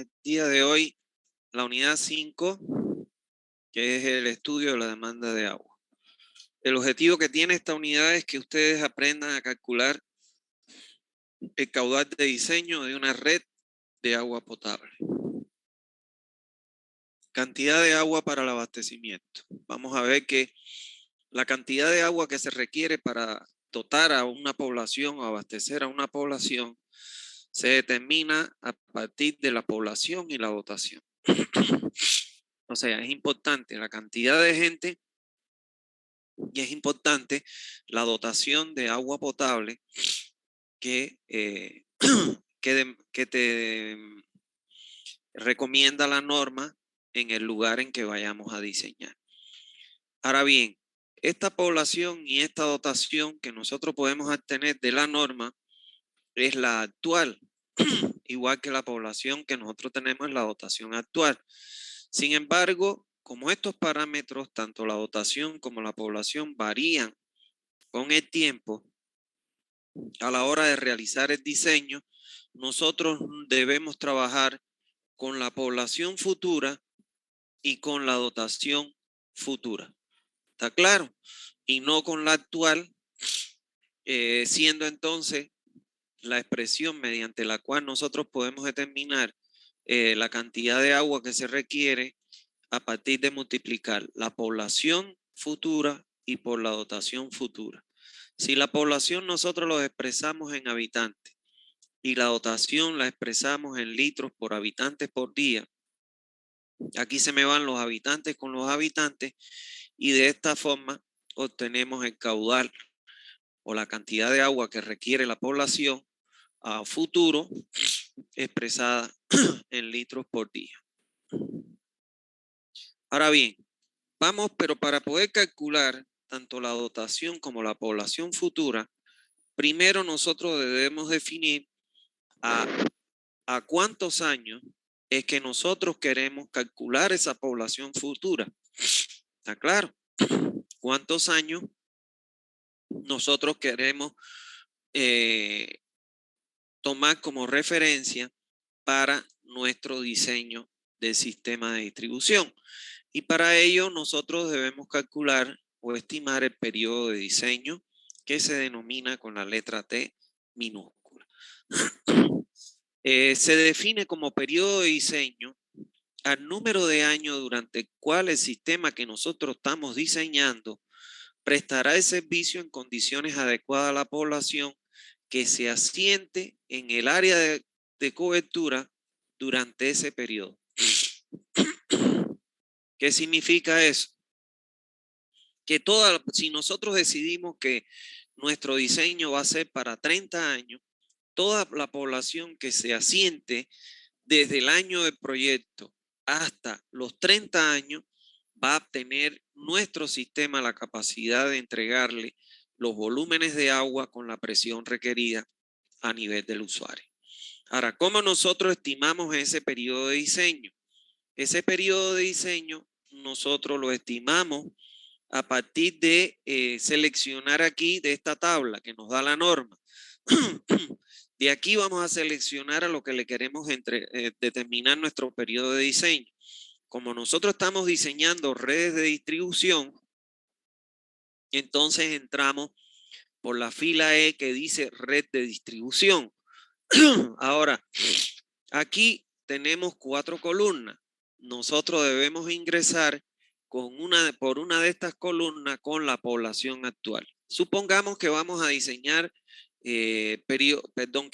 el día de hoy la unidad 5, que es el estudio de la demanda de agua. El objetivo que tiene esta unidad es que ustedes aprendan a calcular el caudal de diseño de una red de agua potable. Cantidad de agua para el abastecimiento. Vamos a ver que la cantidad de agua que se requiere para dotar a una población o abastecer a una población se determina a partir de la población y la dotación. O sea, es importante la cantidad de gente y es importante la dotación de agua potable que, que te recomienda la norma en el lugar en que vayamos a diseñar. Ahora bien, esta población y esta dotación que nosotros podemos obtener de la norma es la actual, igual que la población que nosotros tenemos es la dotación actual. Sin embargo, como estos parámetros, tanto la dotación como la población varían con el tiempo, a la hora de realizar el diseño, nosotros debemos trabajar con la población futura y con la dotación futura. ¿Está claro? Y no con la actual, siendo entonces la expresión mediante la cual nosotros podemos determinar la cantidad de agua que se requiere a partir de multiplicar la población futura y por la dotación futura. Si la población nosotros lo expresamos en habitantes y la dotación la expresamos en litros por habitantes por día, aquí se me van los habitantes con los habitantes y de esta forma obtenemos el caudal o la cantidad de agua que requiere la población a futuro expresada en litros por día. Ahora bien, vamos, pero para poder calcular tanto la dotación como la población futura, primero nosotros debemos definir a cuántos años es que nosotros queremos calcular esa población futura. ¿Está claro? ¿Cuántos años nosotros queremos tomar como referencia para nuestro diseño del sistema de distribución? Y para ello nosotros debemos calcular o estimar el periodo de diseño que se denomina con la letra T minúscula. Se define como periodo de diseño al número de años durante el cual el sistema que nosotros estamos diseñando prestará el servicio en condiciones adecuadas a la población que se asiente en el área de cobertura durante ese periodo. ¿Qué significa eso? Que si nosotros decidimos que nuestro diseño va a ser para 30 años, toda la población que se asiente desde el año del proyecto hasta los 30 años va a tener nuestro sistema la capacidad de entregarle los volúmenes de agua con la presión requerida a nivel del usuario. Ahora, ¿cómo nosotros estimamos ese periodo de diseño? Ese periodo de diseño nosotros lo estimamos a partir de seleccionar aquí de esta tabla que nos da la norma. De aquí vamos a seleccionar a lo que le queremos determinar nuestro periodo de diseño. Como nosotros estamos diseñando redes de distribución, entonces entramos por la fila E que dice red de distribución. Ahora, aquí tenemos 4 columnas. Nosotros debemos ingresar por una de estas columnas con la población actual. Supongamos que vamos a diseñar que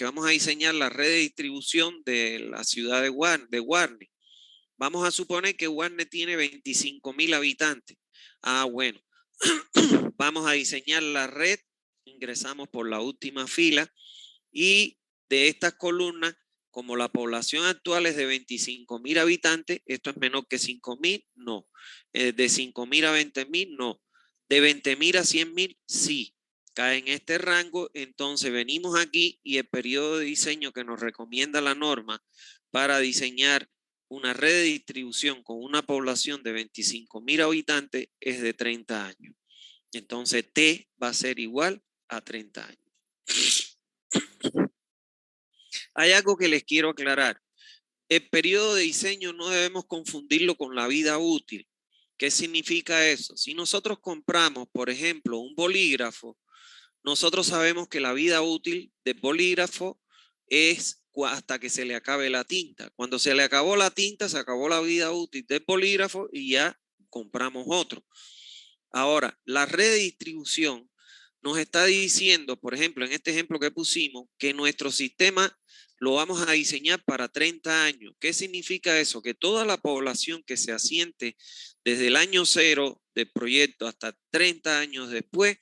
vamos a diseñar la red de distribución de la ciudad de Guarne. Vamos a suponer que Guarne tiene 25,000 habitantes. Ah, bueno. Vamos a diseñar la red, ingresamos por la última fila y de estas columnas, como la población actual es de 25,000 habitantes, esto es menor que 5,000, no. De 5,000 a 20,000, no. De 20,000 a 100,000, sí. Cae en este rango, entonces venimos aquí y el periodo de diseño que nos recomienda la norma para diseñar una red de distribución con una población de 25,000 habitantes es de 30 años. Entonces T va a ser igual a 30 años. Hay algo que les quiero aclarar. El periodo de diseño no debemos confundirlo con la vida útil. ¿Qué significa eso? Si nosotros compramos, por ejemplo, un bolígrafo, nosotros sabemos que la vida útil del bolígrafo es hasta que se le acabe la tinta. Cuando se le acabó la tinta, se acabó la vida útil del bolígrafo y ya compramos otro. Ahora, la red de distribución nos está diciendo, por ejemplo, en este ejemplo que pusimos, que nuestro sistema lo vamos a diseñar para 30 años. ¿Qué significa eso? Que toda la población que se asiente desde el año cero del proyecto hasta 30 años después,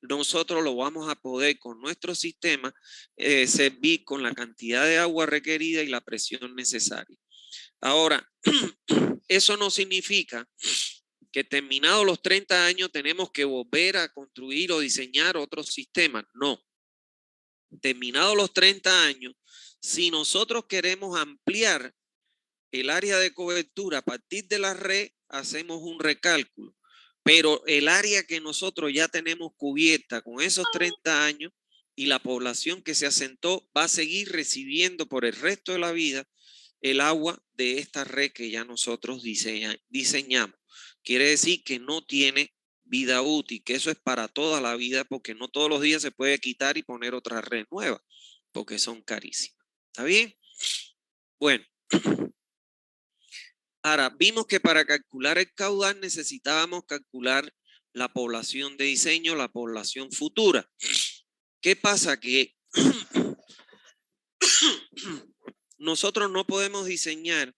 nosotros lo vamos a poder con nuestro sistema servir con la cantidad de agua requerida y la presión necesaria. Ahora, eso no significa que terminados los 30 años tenemos que volver a construir o diseñar otro sistema. No. Terminados los 30 años, si nosotros queremos ampliar el área de cobertura a partir de la red, hacemos un recálculo. Pero el área que nosotros ya tenemos cubierta con esos 30 años y la población que se asentó va a seguir recibiendo por el resto de la vida el agua de esta red que ya nosotros diseñamos. Quiere decir que no tiene vida útil, que eso es para toda la vida, porque no todos los días se puede quitar y poner otra red nueva, porque son carísimas. ¿Está bien? Bueno. Ahora, vimos que para calcular el caudal necesitábamos calcular la población de diseño, la población futura. ¿Qué pasa? Que nosotros no podemos diseñar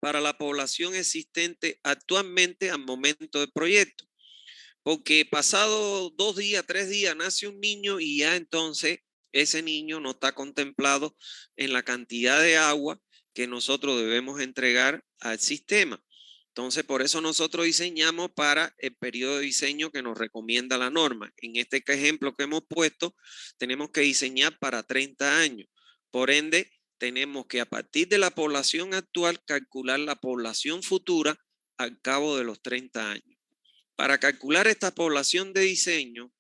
para la población existente actualmente al momento del proyecto, porque pasado 2 días, 3 días, nace un niño y ya entonces ese niño no está contemplado en la cantidad de agua que nosotros debemos entregar al sistema. Entonces, por eso nosotros diseñamos para el periodo de diseño que nos recomienda la norma. En este ejemplo que hemos puesto, tenemos que diseñar para 30 años. Por ende, tenemos que a partir de la población actual calcular la población futura al cabo de los 30 años. Para calcular esta población de diseño,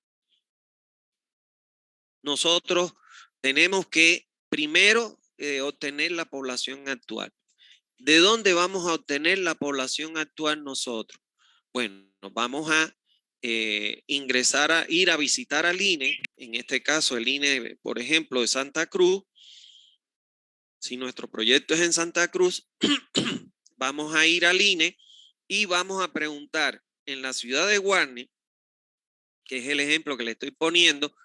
nosotros tenemos que primero obtener la población actual. ¿De dónde vamos a obtener la población actual nosotros? Bueno, nos vamos a ir a visitar al INE, en este caso el INE, por ejemplo, de Santa Cruz. Si nuestro proyecto es en Santa Cruz, vamos a ir al INE y vamos a preguntar en la ciudad de Guarne, que es el ejemplo que le estoy poniendo,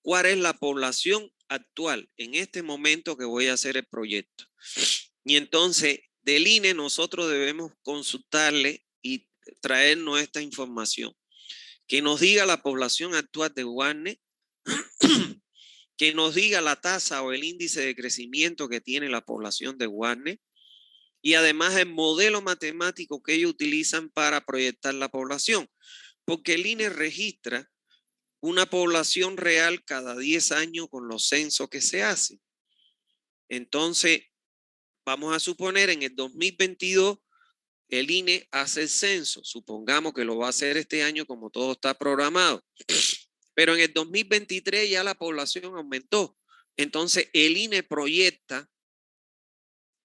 cuál es la población actual en este momento que voy a hacer el proyecto. Y entonces, del INE nosotros debemos consultarle y traernos esta información. Que nos diga la población actual de Guarne, que nos diga la tasa o el índice de crecimiento que tiene la población de Guarne y además el modelo matemático que ellos utilizan para proyectar la población. Porque el INE registra una población real cada 10 años con los censos que se hacen. Entonces, vamos a suponer en el 2022 el INE hace el censo, supongamos que lo va a hacer este año como todo está programado, pero en el 2023 ya la población aumentó. Entonces el INE proyecta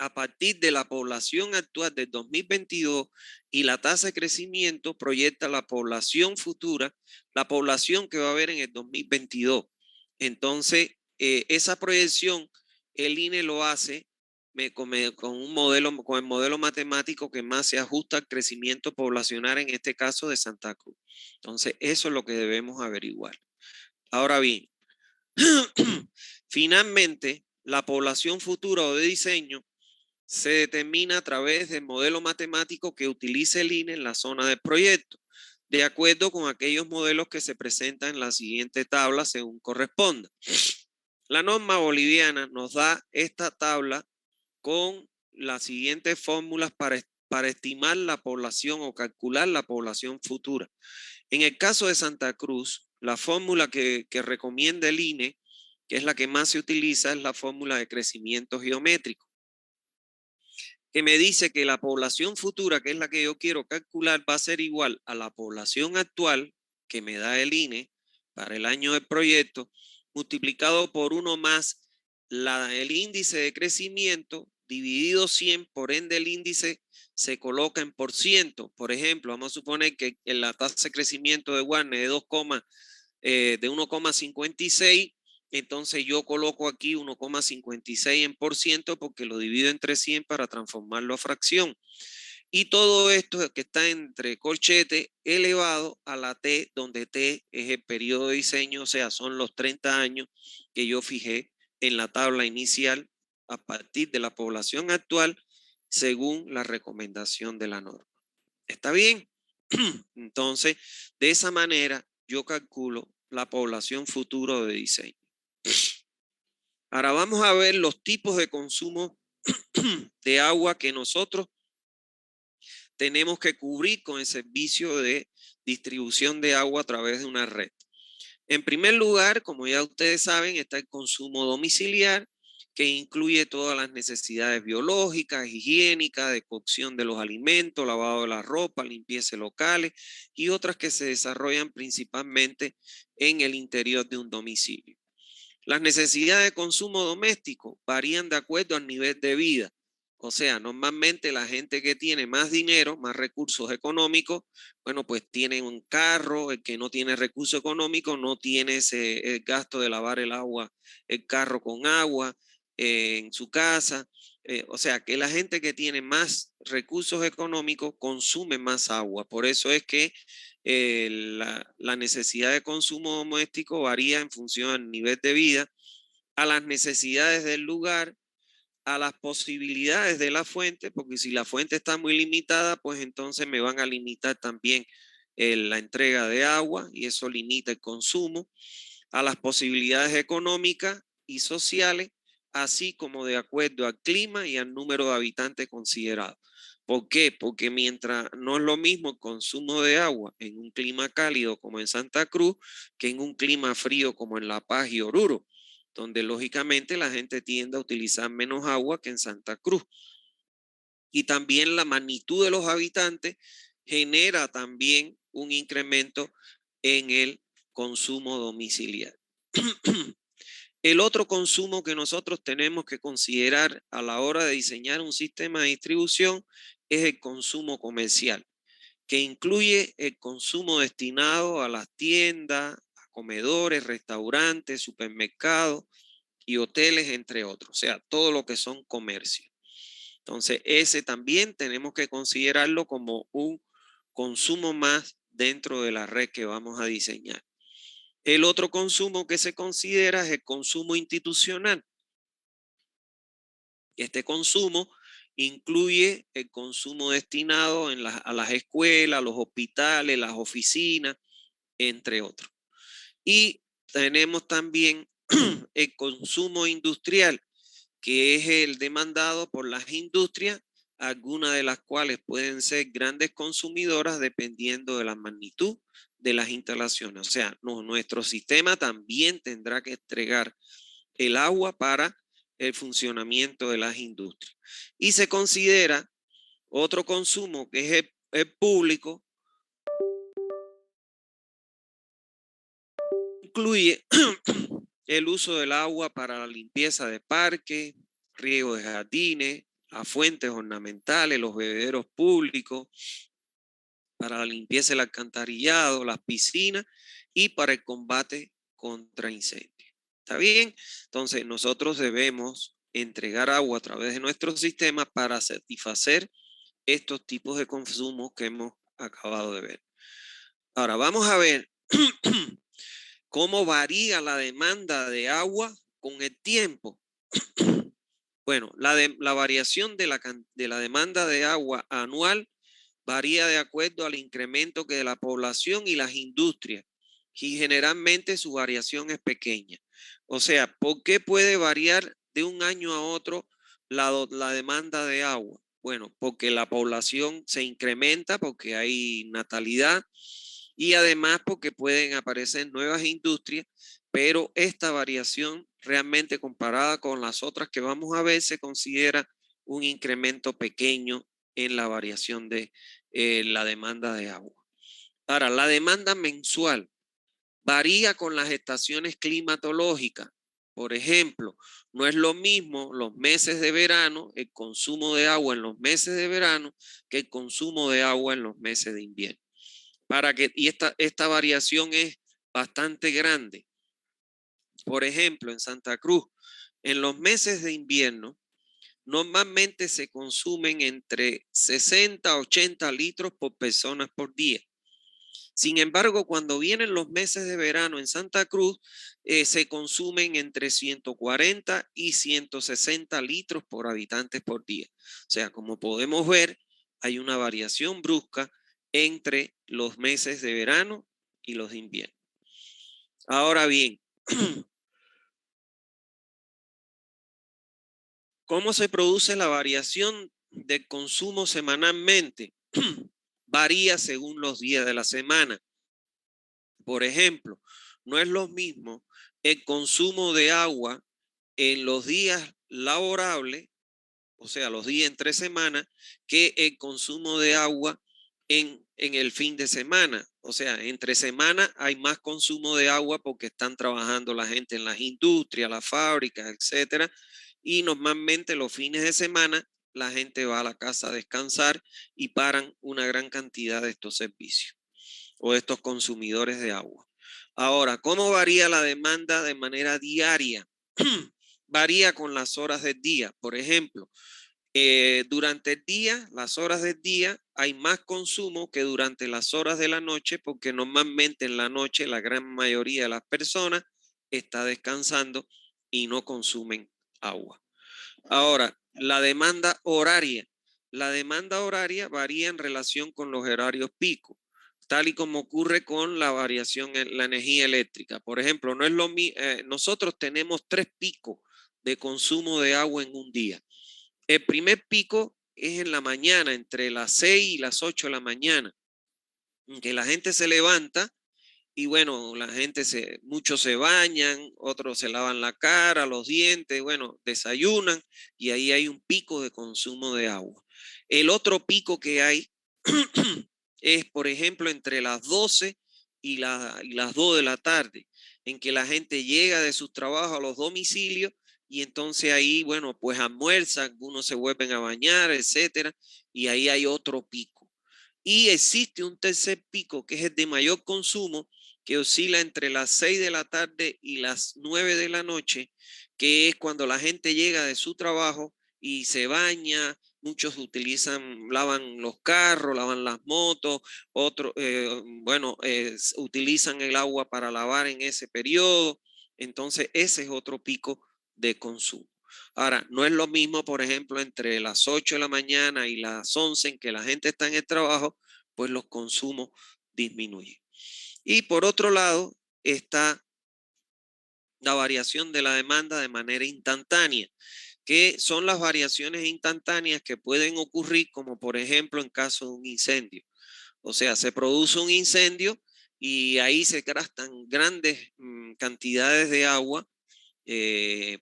a partir de la población actual del 2022 y la tasa de crecimiento proyecta la población futura, la población que va a haber en el 2022. Entonces, esa proyección el INE lo hace con un modelo, con el modelo matemático que más se ajusta al crecimiento poblacional, en este caso de Santa Cruz. Entonces, eso es lo que debemos averiguar. Ahora bien, finalmente, la población futura o de diseño se determina a través del modelo matemático que utilice el INE en la zona del proyecto, de acuerdo con aquellos modelos que se presentan en la siguiente tabla según corresponda. La norma boliviana nos da esta tabla con las siguientes fórmulas para estimar la población o calcular la población futura. En el caso de Santa Cruz, la fórmula que recomienda el INE, que es la que más se utiliza, es la fórmula de crecimiento geométrico, que me dice que la población futura, que es la que yo quiero calcular, va a ser igual a la población actual que me da el INE para el año del proyecto, multiplicado por 1 más el índice de crecimiento dividido 100, por ende el índice se coloca en por ciento. Por ejemplo, vamos a suponer que en la tasa de crecimiento de Warner de 1,56, entonces yo coloco aquí 1,56 en por ciento porque lo divido entre 100 para transformarlo a fracción. Y todo esto que está entre corchete elevado a la T, donde T es el periodo de diseño, o sea, son los 30 años que yo fijé en la tabla inicial a partir de la población actual según la recomendación de la norma. ¿Está bien? Entonces, de esa manera yo calculo la población futuro de diseño. Ahora vamos a ver los tipos de consumo de agua que nosotros tenemos que cubrir con el servicio de distribución de agua a través de una red. En primer lugar, como ya ustedes saben, está el consumo domiciliar, que incluye todas las necesidades biológicas, higiénicas, de cocción de los alimentos, lavado de la ropa, limpieza locales y otras que se desarrollan principalmente en el interior de un domicilio. Las necesidades de consumo doméstico varían de acuerdo al nivel de vida. O sea, normalmente la gente que tiene más dinero, más recursos económicos, bueno, pues tiene un carro. El que no tiene recursos económicos no tiene el gasto de lavar el carro con agua en su casa. O sea, que la gente que tiene más recursos económicos consume más agua. Por eso es que la necesidad de consumo doméstico varía en función al nivel de vida, a las necesidades del lugar, a las posibilidades de la fuente, porque si la fuente está muy limitada, pues entonces me van a limitar también la entrega de agua y eso limita el consumo, a las posibilidades económicas y sociales, así como de acuerdo al clima y al número de habitantes considerados. ¿Por qué? Porque mientras no es lo mismo el consumo de agua en un clima cálido como en Santa Cruz que en un clima frío como en La Paz y Oruro, donde lógicamente la gente tiende a utilizar menos agua que en Santa Cruz. Y también la magnitud de los habitantes genera también un incremento en el consumo domiciliario. El otro consumo que nosotros tenemos que considerar a la hora de diseñar un sistema de distribución es el consumo comercial, que incluye el consumo destinado a las tiendas, a comedores, restaurantes, supermercados y hoteles, entre otros. O sea, todo lo que son comercios. Entonces, ese también tenemos que considerarlo como un consumo más dentro de la red que vamos a diseñar. El otro consumo que se considera es el consumo institucional. Este consumo incluye el consumo destinado a las escuelas, los hospitales, las oficinas, entre otros. Y tenemos también el consumo industrial, que es el demandado por las industrias, algunas de las cuales pueden ser grandes consumidoras dependiendo de la magnitud de las instalaciones. O sea, nuestro sistema también tendrá que entregar el agua para el funcionamiento de las industrias. Y se considera otro consumo que es el público, incluye el uso del agua para la limpieza de parques, riego de jardines, las fuentes ornamentales, los bebederos públicos, para la limpieza del alcantarillado, las piscinas y para el combate contra incendios. ¿Está bien? Entonces nosotros debemos entregar agua a través de nuestro sistema para satisfacer estos tipos de consumo que hemos acabado de ver. Ahora vamos a ver cómo varía la demanda de agua con el tiempo. Bueno, la variación de la demanda de agua anual varía de acuerdo al incremento de la población y las industrias, y generalmente su variación es pequeña. O sea, ¿por qué puede variar de un año a otro la demanda de agua? Bueno, porque la población se incrementa, porque hay natalidad y además porque pueden aparecer nuevas industrias, pero esta variación realmente comparada con las otras que vamos a ver se considera un incremento pequeño en la variación de la demanda de agua. Ahora, la demanda mensual varía con las estaciones climatológicas. Por ejemplo, no es lo mismo los meses de verano, el consumo de agua en los meses de verano, que el consumo de agua en los meses de invierno. Y esta variación es bastante grande. Por ejemplo, en Santa Cruz, en los meses de invierno, normalmente se consumen entre 60 a 80 litros por persona por día. Sin embargo, cuando vienen los meses de verano en Santa Cruz, se consumen entre 140 y 160 litros por habitante por día. O sea, como podemos ver, hay una variación brusca entre los meses de verano y los de invierno. Ahora bien, ¿cómo se produce la variación de consumo semanalmente? Varía según los días de la semana. Por ejemplo, no es lo mismo el consumo de agua en los días laborables, o sea, los días entre semana, que el consumo de agua en el fin de semana. O sea, entre semana hay más consumo de agua porque están trabajando la gente en las industrias, las fábricas, etcétera. Y normalmente los fines de semana la gente va a la casa a descansar y paran una gran cantidad de estos servicios o de estos consumidores de agua. Ahora, ¿cómo varía la demanda de manera diaria? Varía con las horas del día. Por ejemplo, durante el día, las horas del día, hay más consumo que durante las horas de la noche, porque normalmente en la noche la gran mayoría de las personas está descansando y no consumen agua. Ahora, la demanda horaria. La demanda horaria varía en relación con los horarios pico, tal y como ocurre con la variación en la energía eléctrica. Por ejemplo, no es lo nosotros tenemos 3 picos de consumo de agua en un día. El primer pico es en la mañana, entre las 6 y las 8 de la mañana, en que la gente se levanta y bueno, muchos se bañan, otros se lavan la cara, los dientes, bueno, desayunan y ahí hay un pico de consumo de agua. El otro pico que hay es, por ejemplo, entre las 12 y las 2 de la tarde, en que la gente llega de sus trabajos a los domicilios y entonces ahí, bueno, pues almuerzan, algunos se vuelven a bañar, etcétera, y ahí hay otro pico. Y existe un tercer pico que es el de mayor consumo, que oscila entre las 6 de la tarde y las 9 de la noche, que es cuando la gente llega de su trabajo y se baña. Muchos lavan los carros, lavan las motos, otros, utilizan el agua para lavar en ese periodo. Entonces, ese es otro pico de consumo. Ahora, no es lo mismo, por ejemplo, entre las 8 de la mañana y las 11 en que la gente está en el trabajo, pues los consumos disminuyen. Y por otro lado, está la variación de la demanda de manera instantánea, que son las variaciones instantáneas que pueden ocurrir, como por ejemplo en caso de un incendio. O sea, se produce un incendio y ahí se gastan grandes cantidades de agua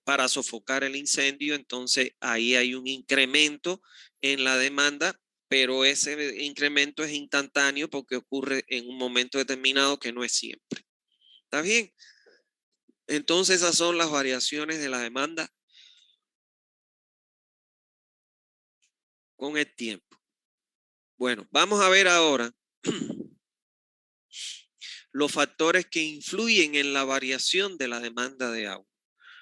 para sofocar el incendio, entonces ahí hay un incremento en la demanda, pero ese incremento es instantáneo porque ocurre en un momento determinado que no es siempre. ¿Está bien? Entonces esas son las variaciones de la demanda con el tiempo. Bueno, vamos a ver ahora los factores que influyen en la variación de la demanda de agua.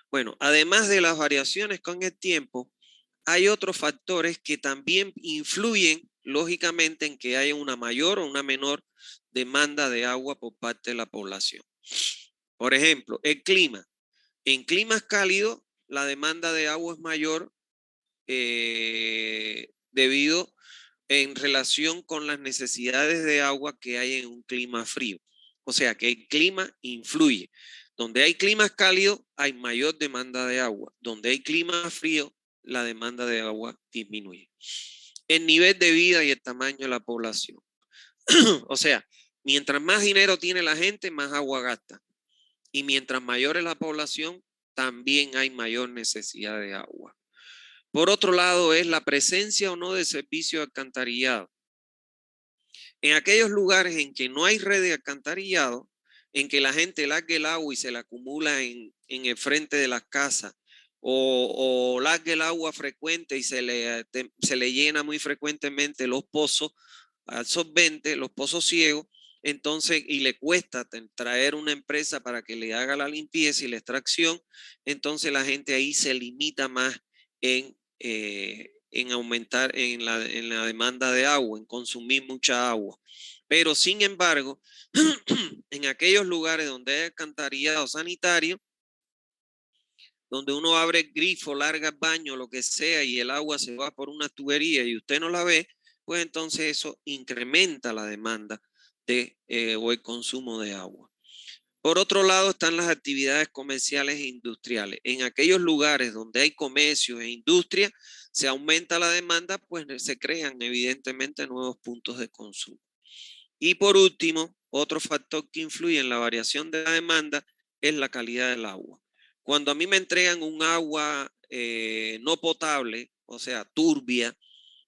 Bueno, además de las variaciones con el tiempo, hay otros factores que también influyen lógicamente en que haya una mayor o una menor demanda de agua por parte de la población. Por ejemplo, el clima. En climas cálidos, la demanda de agua es mayor debido en relación con las necesidades de agua que hay en un clima frío. O sea que el clima influye. Donde hay climas cálidos, hay mayor demanda de agua. Donde hay clima frío, la demanda de agua disminuye. El nivel de vida y el tamaño de la población. O sea, mientras más dinero tiene la gente, más agua gasta. Y mientras mayor es la población, también hay mayor necesidad de agua. Por otro lado, es la presencia o no de servicio de alcantarillado. En aquellos lugares en que no hay red de alcantarillado, en que la gente largue el agua y se la acumula en el frente de las casas, o largue el agua frecuente y se le llena muy frecuentemente los pozos absorbentes, los pozos ciegos, entonces, y le cuesta traer una empresa para que le haga la limpieza y la extracción, entonces la gente ahí se limita más en aumentar en la demanda de agua, en consumir mucha agua. Pero sin embargo, en aquellos lugares donde hay alcantarillado sanitario, donde uno abre el grifo, larga el baño, lo que sea, y el agua se va por una tubería y usted no la ve, pues entonces eso incrementa la demanda o el consumo de agua. Por otro lado están las actividades comerciales e industriales. En aquellos lugares donde hay comercio e industria, se aumenta la demanda, pues se crean evidentemente nuevos puntos de consumo. Y por último, otro factor que influye en la variación de la demanda es la calidad del agua. Cuando a mí me entregan un agua no potable, o sea, turbia,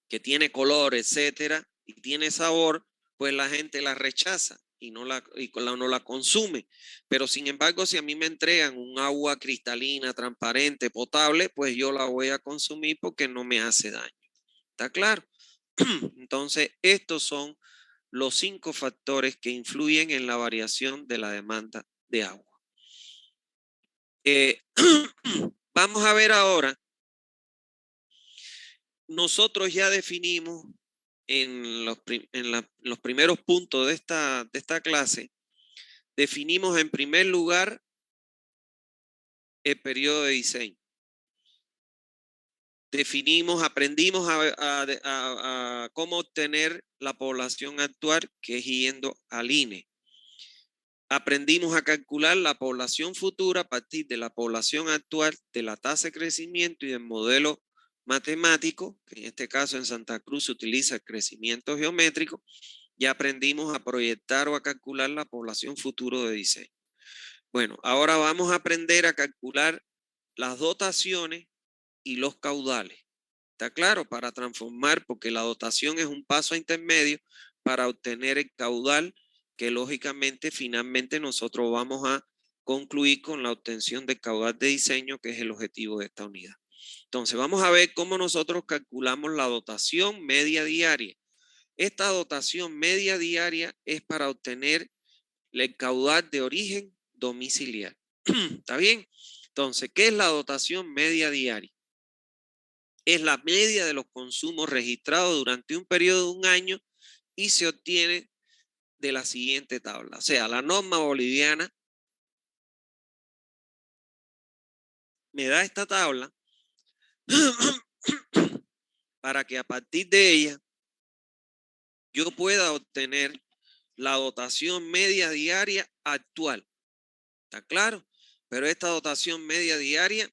que tiene color, etcétera, y tiene sabor, pues la gente la rechaza y no la consume. Pero sin embargo, si a mí me entregan un agua cristalina, transparente, potable, pues yo la voy a consumir porque no me hace daño. ¿Está claro? Entonces, estos son los 5 factores que influyen en la variación de la demanda de agua. Vamos a ver ahora, nosotros ya definimos en los primeros puntos de esta clase, definimos en primer lugar el periodo de diseño. Aprendimos a cómo obtener la población actual, que es yendo al INE. Aprendimos a calcular la población futura a partir de la población actual, de la tasa de crecimiento y del modelo matemático, que en este caso en Santa Cruz se utiliza el crecimiento geométrico. Ya aprendimos a proyectar o a calcular la población futuro de diseño. Bueno, ahora vamos a aprender a calcular las dotaciones y los caudales. ¿Está claro? Para transformar, porque la dotación es un paso intermedio para obtener el caudal que lógicamente finalmente nosotros vamos a concluir con la obtención del caudal de diseño, que es el objetivo de esta unidad. Entonces vamos a ver cómo nosotros calculamos la dotación media diaria. Esta dotación media diaria es para obtener el caudal de origen domiciliar. ¿Está bien? Entonces, ¿qué es la dotación media diaria? Es la media de los consumos registrados durante un periodo de un año y se obtiene de la siguiente tabla. O sea, la norma boliviana me da esta tabla para que a partir de ella yo pueda obtener la dotación media diaria actual. ¿Está claro? Pero esta dotación media diaria,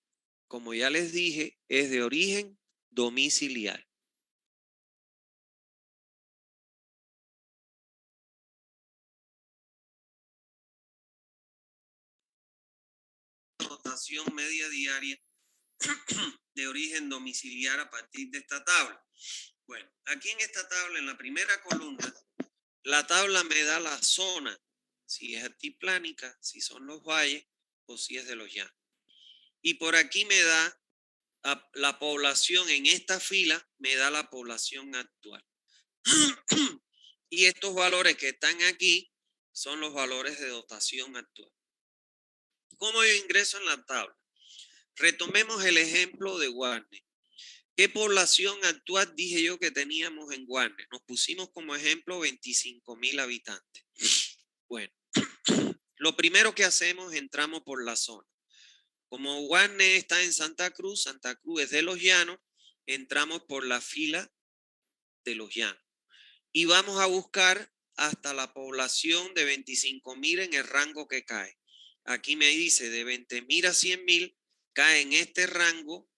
como ya les dije, es de origen domiciliar. Dotación media diaria de origen domiciliar a partir de esta tabla. Bueno, aquí en esta tabla, en la primera columna, la tabla me da la zona, si es altiplánica, si son los valles o si es de los llanos. Y por aquí me da la población en esta fila, me da la población actual. Y estos valores que están aquí son los valores de dotación actual. ¿Cómo yo ingreso en la tabla? Retomemos el ejemplo de Guarne. ¿Qué población actual dije yo que teníamos en Guarne? Nos pusimos como ejemplo 25,000 habitantes. Bueno, lo primero que hacemos, entramos por la zona. Como Guarne está en Santa Cruz es de los llanos, entramos por la fila de los llanos. Y vamos a buscar hasta la población de 25,000 en el rango que cae. Aquí me dice de 20,000 a 100,000 cae en este rango,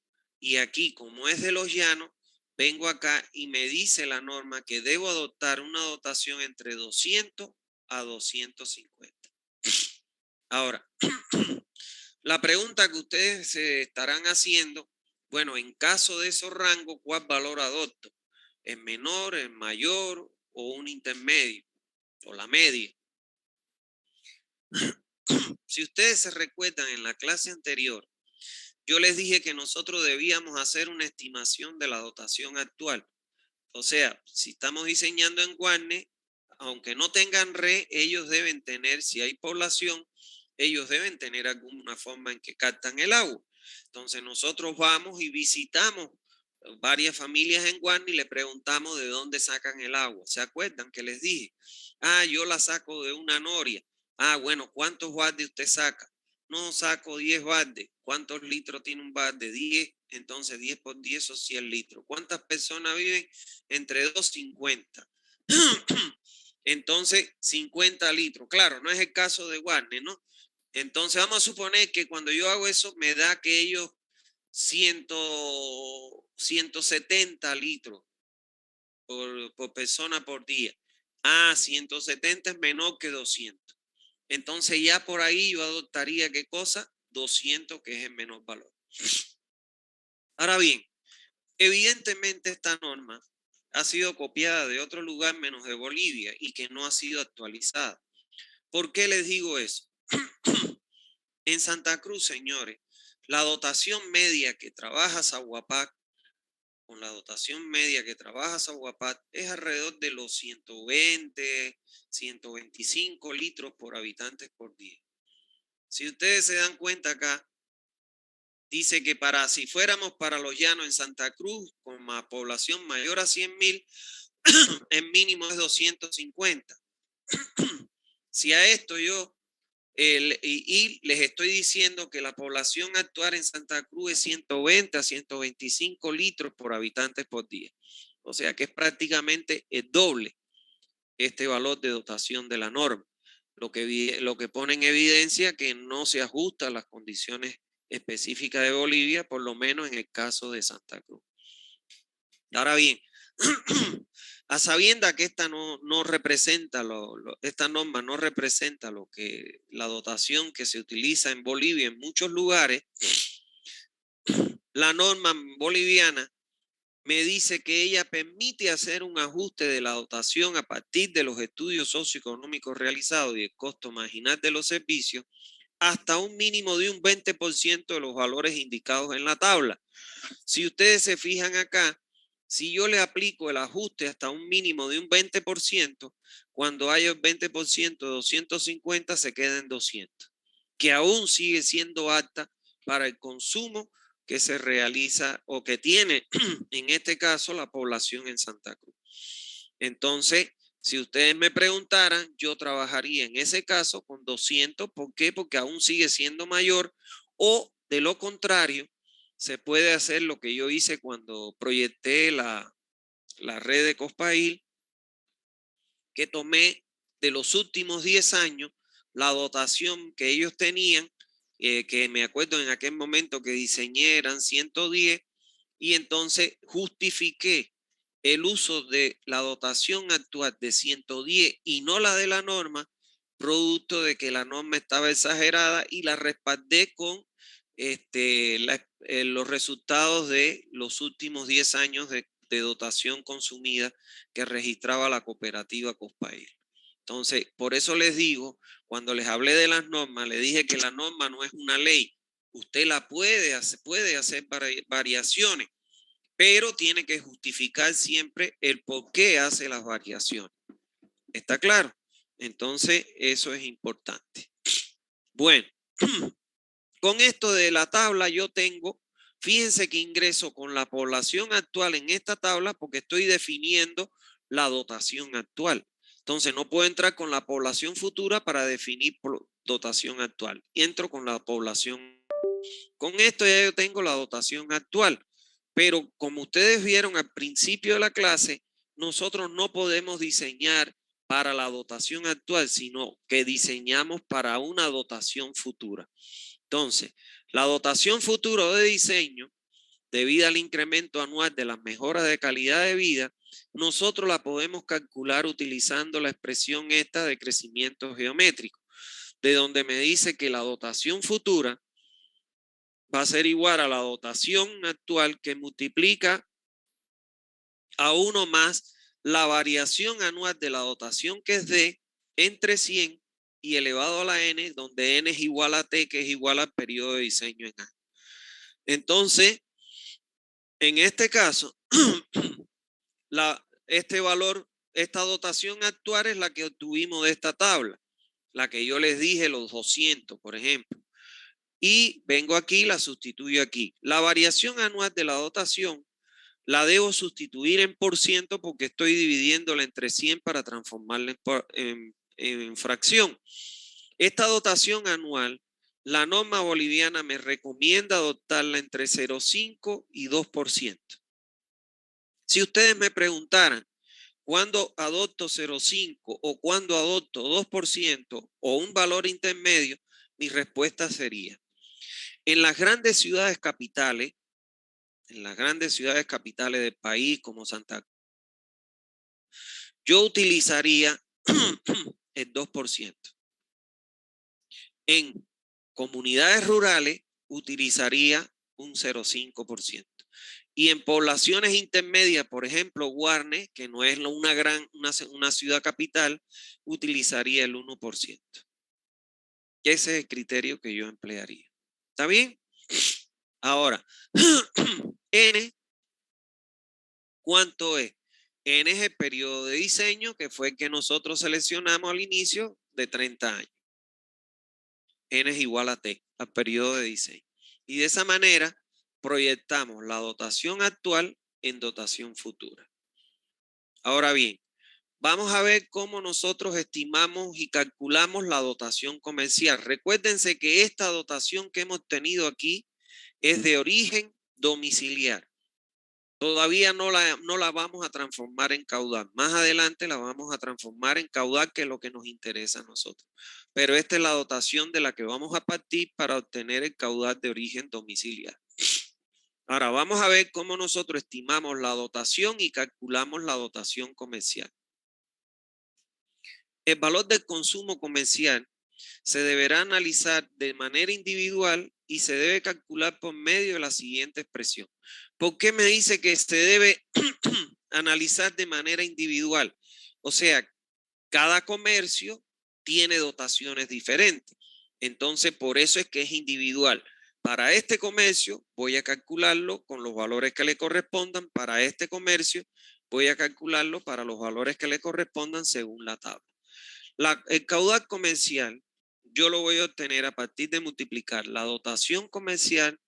y aquí, como es de los llanos, vengo acá y me dice la norma que debo adoptar una dotación entre 200 a 250. Ahora, la pregunta que ustedes se estarán haciendo, bueno, en caso de esos rangos, ¿cuál valor adopto? ¿El menor, el mayor o un intermedio o la media? Si ustedes se recuerdan en la clase anterior, yo les dije que nosotros debíamos hacer una estimación de la dotación actual. O sea, si estamos diseñando en Guarne, aunque no tengan red, ellos deben tener, si hay población, ellos deben tener alguna forma en que captan el agua. Entonces nosotros vamos y visitamos varias familias en Guarne y le preguntamos de dónde sacan el agua. ¿Se acuerdan que les dije? Ah, yo la saco de una noria. Ah, bueno, ¿cuántos baldes usted saca? No, saco 10 baldes. ¿Cuántos litros tiene un balde? 10. Entonces 10 por 10 son 100 litros. ¿Cuántas personas viven? Entre 250. Entonces, 50 litros. Claro, no es el caso de Warner, ¿no? Entonces, vamos a suponer que cuando yo hago eso, me da que ellos 170 litros por persona por día. Ah, 170 es menor que 200. Entonces, ya por ahí yo adoptaría, ¿qué cosa? 200, que es el menor valor. Ahora bien, evidentemente esta norma ha sido copiada de otro lugar menos de Bolivia y que no ha sido actualizada. ¿Por qué les digo eso? En Santa Cruz, señores, la dotación media que trabaja Zaguapac, con la dotación media que trabaja Zaguapac, es alrededor de los 120, 125 litros por habitantes por día. Si ustedes se dan cuenta acá, dice que si fuéramos para los llanos en Santa Cruz, con población mayor a 100.000, el mínimo es 250. Si a esto yo, y les estoy diciendo que la población actual en Santa Cruz es 120 a 125 litros por habitantes por día. O sea que es prácticamente el doble este valor de dotación de la norma. Lo que pone en evidencia que no se ajusta a las condiciones específicas de Bolivia, por lo menos en el caso de Santa Cruz. Ahora bien, a sabienda que esta no representa, esta norma no representa lo que la dotación que se utiliza en Bolivia en muchos lugares, la norma boliviana me dice que ella permite hacer un ajuste de la dotación a partir de los estudios socioeconómicos realizados y el costo marginal de los servicios hasta un mínimo de un 20% de los valores indicados en la tabla. Si ustedes se fijan acá, si yo le aplico el ajuste hasta un mínimo de un 20%, cuando haya el 20% de 250 se queda en 200, que aún sigue siendo alta para el consumo que se realiza o que tiene en este caso la población en Santa Cruz. Entonces, si ustedes me preguntaran, yo trabajaría en ese caso con 200. ¿Por qué? Porque aún sigue siendo mayor, o de lo contrario, se puede hacer lo que yo hice cuando proyecté la red de Cospail, que tomé de los últimos 10 años la dotación que ellos tenían, que me acuerdo en aquel momento que diseñé eran 110, y entonces justifiqué el uso de la dotación actual de 110 y no la de la norma, producto de que la norma estaba exagerada, y la respaldé con los resultados de los últimos 10 años de dotación consumida que registraba la cooperativa Cospail. Entonces, por eso les digo, cuando les hablé de las normas, les dije que la norma no es una ley. Usted la puede hacer variaciones, pero tiene que justificar siempre el por qué hace las variaciones. ¿Está claro? Entonces, eso es importante. Bueno, con esto de la tabla yo tengo, fíjense que ingreso con la población actual en esta tabla porque estoy definiendo la dotación actual. Entonces, no puedo entrar con la población futura para definir dotación actual. Entro con la población. Con esto ya yo tengo la dotación actual. Pero como ustedes vieron al principio de la clase, nosotros no podemos diseñar para la dotación actual, sino que diseñamos para una dotación futura. Entonces, la dotación futura de diseño, debido al incremento anual de las mejoras de calidad de vida, nosotros la podemos calcular utilizando la expresión esta de crecimiento geométrico, de donde me dice que la dotación futura va a ser igual a la dotación actual, que multiplica a 1 más la variación anual de la dotación, que es D, entre 100, y elevado a la n, donde n es igual a t, que es igual al periodo de diseño en años. Entonces, en este caso, este valor, esta dotación actual es la que obtuvimos de esta tabla, la que yo les dije, los 200, por ejemplo. Y vengo aquí, la sustituyo aquí. La variación anual de la dotación la debo sustituir en por ciento porque estoy dividiéndola entre 100 para transformarla en fracción. Esta dotación anual, la norma boliviana me recomienda adoptarla entre 0,5 y 2%. Si ustedes me preguntaran, ¿cuándo adopto 0,5 o cuándo adopto 2% o un valor intermedio? Mi respuesta sería, en las grandes ciudades capitales, del país como Santa Cruz, yo utilizaría el 2%. En comunidades rurales utilizaría un 0,5%. Y en poblaciones intermedias, por ejemplo, Guarne, que no es una ciudad capital, utilizaría el 1%. Ese es el criterio que yo emplearía. ¿Está bien? Ahora, N, ¿cuánto es? N es el periodo de diseño, que fue el que nosotros seleccionamos al inicio, de 30 años. N es igual a T, al periodo de diseño. Y de esa manera proyectamos la dotación actual en dotación futura. Ahora bien, vamos a ver cómo nosotros estimamos y calculamos la dotación comercial. Recuérdense que esta dotación que hemos tenido aquí es de origen domiciliar. Todavía no la vamos a transformar en caudal. Más adelante la vamos a transformar en caudal, que es lo que nos interesa a nosotros. Pero esta es la dotación de la que vamos a partir para obtener el caudal de origen domiciliar. Ahora vamos a ver cómo nosotros estimamos la dotación y calculamos la dotación comercial. El valor del consumo comercial se deberá analizar de manera individual y se debe calcular por medio de la siguiente expresión. ¿Por qué me dice que se debe analizar de manera individual? O sea, cada comercio tiene dotaciones diferentes. Entonces, por eso es que es individual. Para este comercio voy a calcularlo con los valores que le correspondan. Para este comercio voy a calcularlo para los valores que le correspondan según la tabla. El caudal comercial yo lo voy a obtener a partir de multiplicar la dotación comercial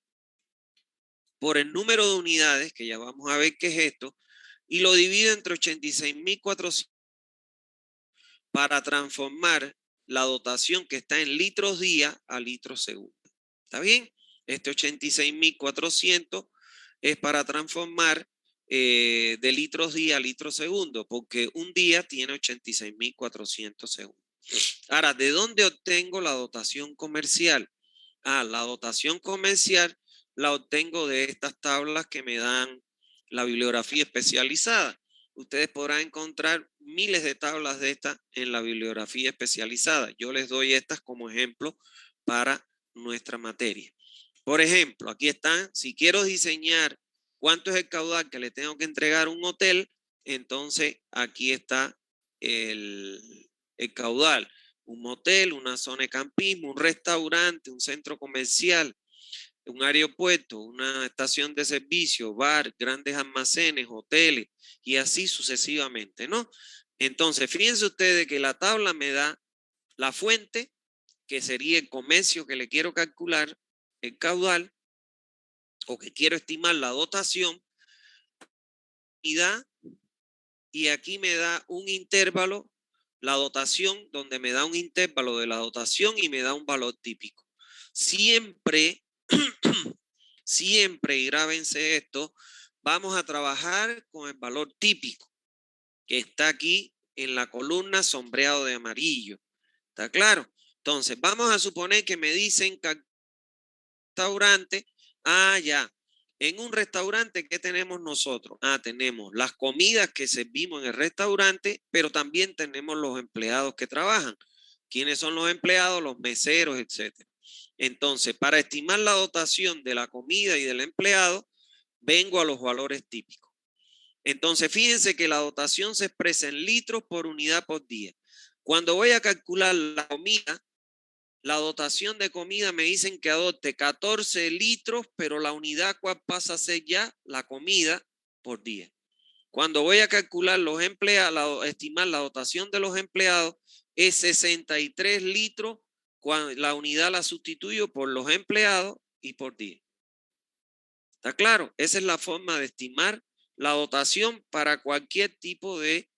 por el número de unidades, que ya vamos a ver qué es esto, y lo divido entre 86.400 para transformar la dotación que está en litros día a litros segundo. ¿Está bien? Este 86.400 es para transformar de litros día a litros segundo, porque un día tiene 86.400 segundos. Ahora, ¿de dónde obtengo la dotación comercial? La dotación comercial la obtengo de estas tablas que me dan la bibliografía especializada. Ustedes podrán encontrar miles de tablas de estas en la bibliografía especializada. Yo les doy estas como ejemplo para nuestra materia. Por ejemplo, aquí están, si quiero diseñar cuánto es el caudal que le tengo que entregar a un hotel, entonces aquí está el caudal. Un motel, una zona de campismo, un restaurante, un centro comercial, un aeropuerto, una estación de servicio, bar, grandes almacenes, hoteles y así sucesivamente, ¿no? Entonces, fíjense ustedes que la tabla me da la fuente, que sería el comercio que le quiero calcular, el caudal, o que quiero estimar la dotación, y aquí me da un intervalo, la dotación, donde me da un intervalo de la dotación y me da un valor típico. Siempre, siempre, y grábense esto, vamos a trabajar con el valor típico, que está aquí en la columna sombreado de amarillo. ¿Está claro? Entonces, vamos a suponer que me dicen que restaurante, ya. En un restaurante, ¿qué tenemos nosotros? Tenemos las comidas que servimos en el restaurante, pero también tenemos los empleados que trabajan. ¿Quiénes son los empleados? Los meseros, etcétera. Entonces, para estimar la dotación de la comida y del empleado, vengo a los valores típicos. Entonces, fíjense que la dotación se expresa en litros por unidad por día. Cuando voy a calcular la comida, la dotación de comida me dicen que adopte 14 litros, pero la unidad cual pasa a ser ya la comida por día. Cuando voy a calcular los empleados, estimar la dotación de los empleados, es 63 litros. Cuando la unidad la sustituyo por los empleados y por día. ¿Está claro? Esa es la forma de estimar la dotación para cualquier tipo de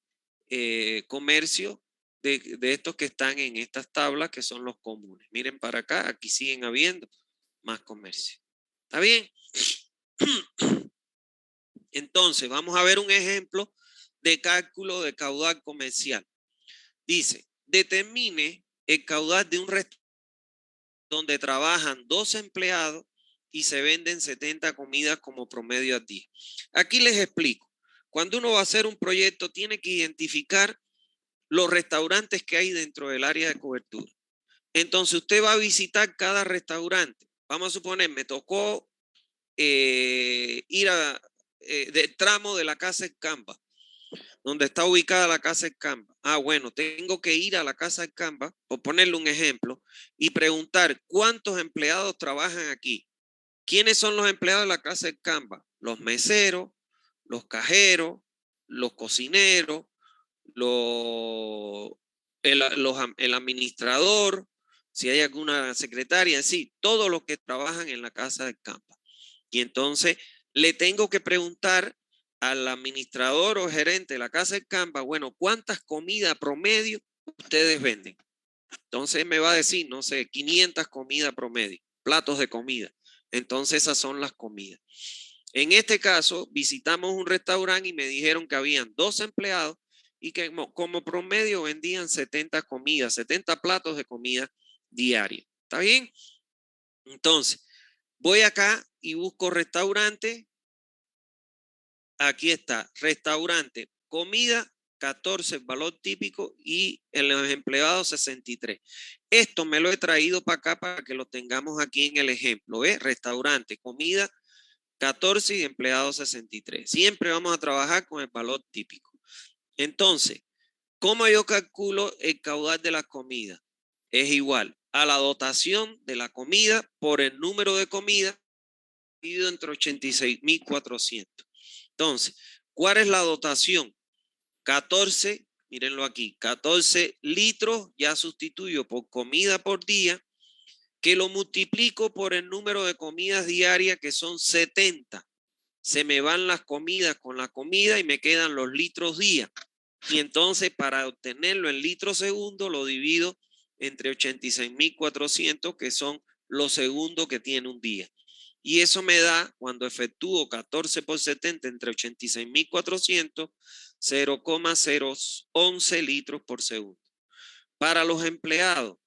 comercio de estos que están en estas tablas, que son los comunes. Miren para acá, aquí siguen habiendo más comercio. ¿Está bien? Entonces, vamos a ver un ejemplo de cálculo de caudal comercial. Dice, determine el caudal de un restaurante donde trabajan 2 empleados y se venden 70 comidas como promedio al día. Aquí les explico. Cuando uno va a hacer un proyecto, tiene que identificar los restaurantes que hay dentro del área de cobertura. Entonces, usted va a visitar cada restaurante. Vamos a suponer, me tocó ir del tramo de la casa Escamba, donde está ubicada la casa Escamba. Ah, bueno, tengo que ir a la casa Escamba, por ponerle un ejemplo, y preguntar cuántos empleados trabajan aquí. ¿Quiénes son los empleados de la casa Escamba? Los meseros, los cajeros, los cocineros, el administrador, si hay alguna secretaria, sí, todos los que trabajan en la casa de campo. Y entonces le tengo que preguntar al administrador o gerente de la casa de campo, bueno, ¿cuántas comidas promedio ustedes venden? Entonces me va a decir, no sé, 500 comidas promedio, platos de comida. Entonces esas son las comidas. En este caso, visitamos un restaurante y me dijeron que habían 2 empleados y que como promedio vendían 70 comidas, 70 platos de comida diaria. ¿Está bien? Entonces, voy acá y busco restaurante. Aquí está, restaurante, comida 14, valor típico, y en los empleados 63. Esto me lo he traído para acá para que lo tengamos aquí en el ejemplo. ¿Ves? Restaurante, comida 14 y empleados 63. Siempre vamos a trabajar con el valor típico. Entonces, ¿cómo yo calculo el caudal de la comida? Es igual a la dotación de la comida por el número de comidas dividido entre 86.400. Entonces, ¿cuál es la dotación? 14, mírenlo aquí, 14 litros, ya sustituyo por comida por día, que lo multiplico por el número de comidas diarias, que son 70. Se me van las comidas con la comida y me quedan los litros día. Y entonces, para obtenerlo en litros segundo, lo divido entre 86.400, que son los segundos que tiene un día. Y eso me da, cuando efectúo 14 por 70 entre 86.400, 0,011 litros por segundo. Para los empleados,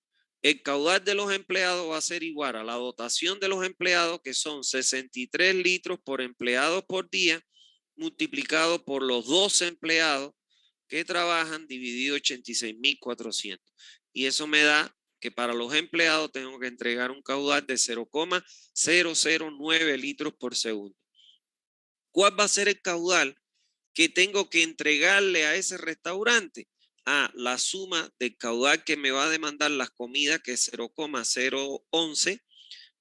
el caudal de los empleados va a ser igual a la dotación de los empleados, que son 63 litros por empleado por día, multiplicado por los 12 empleados que trabajan, dividido 86.400. Y eso me da que para los empleados tengo que entregar un caudal de 0,009 litros por segundo. ¿Cuál va a ser el caudal que tengo que entregarle a ese restaurante? La suma del caudal que me va a demandar las comidas, que es 0,011,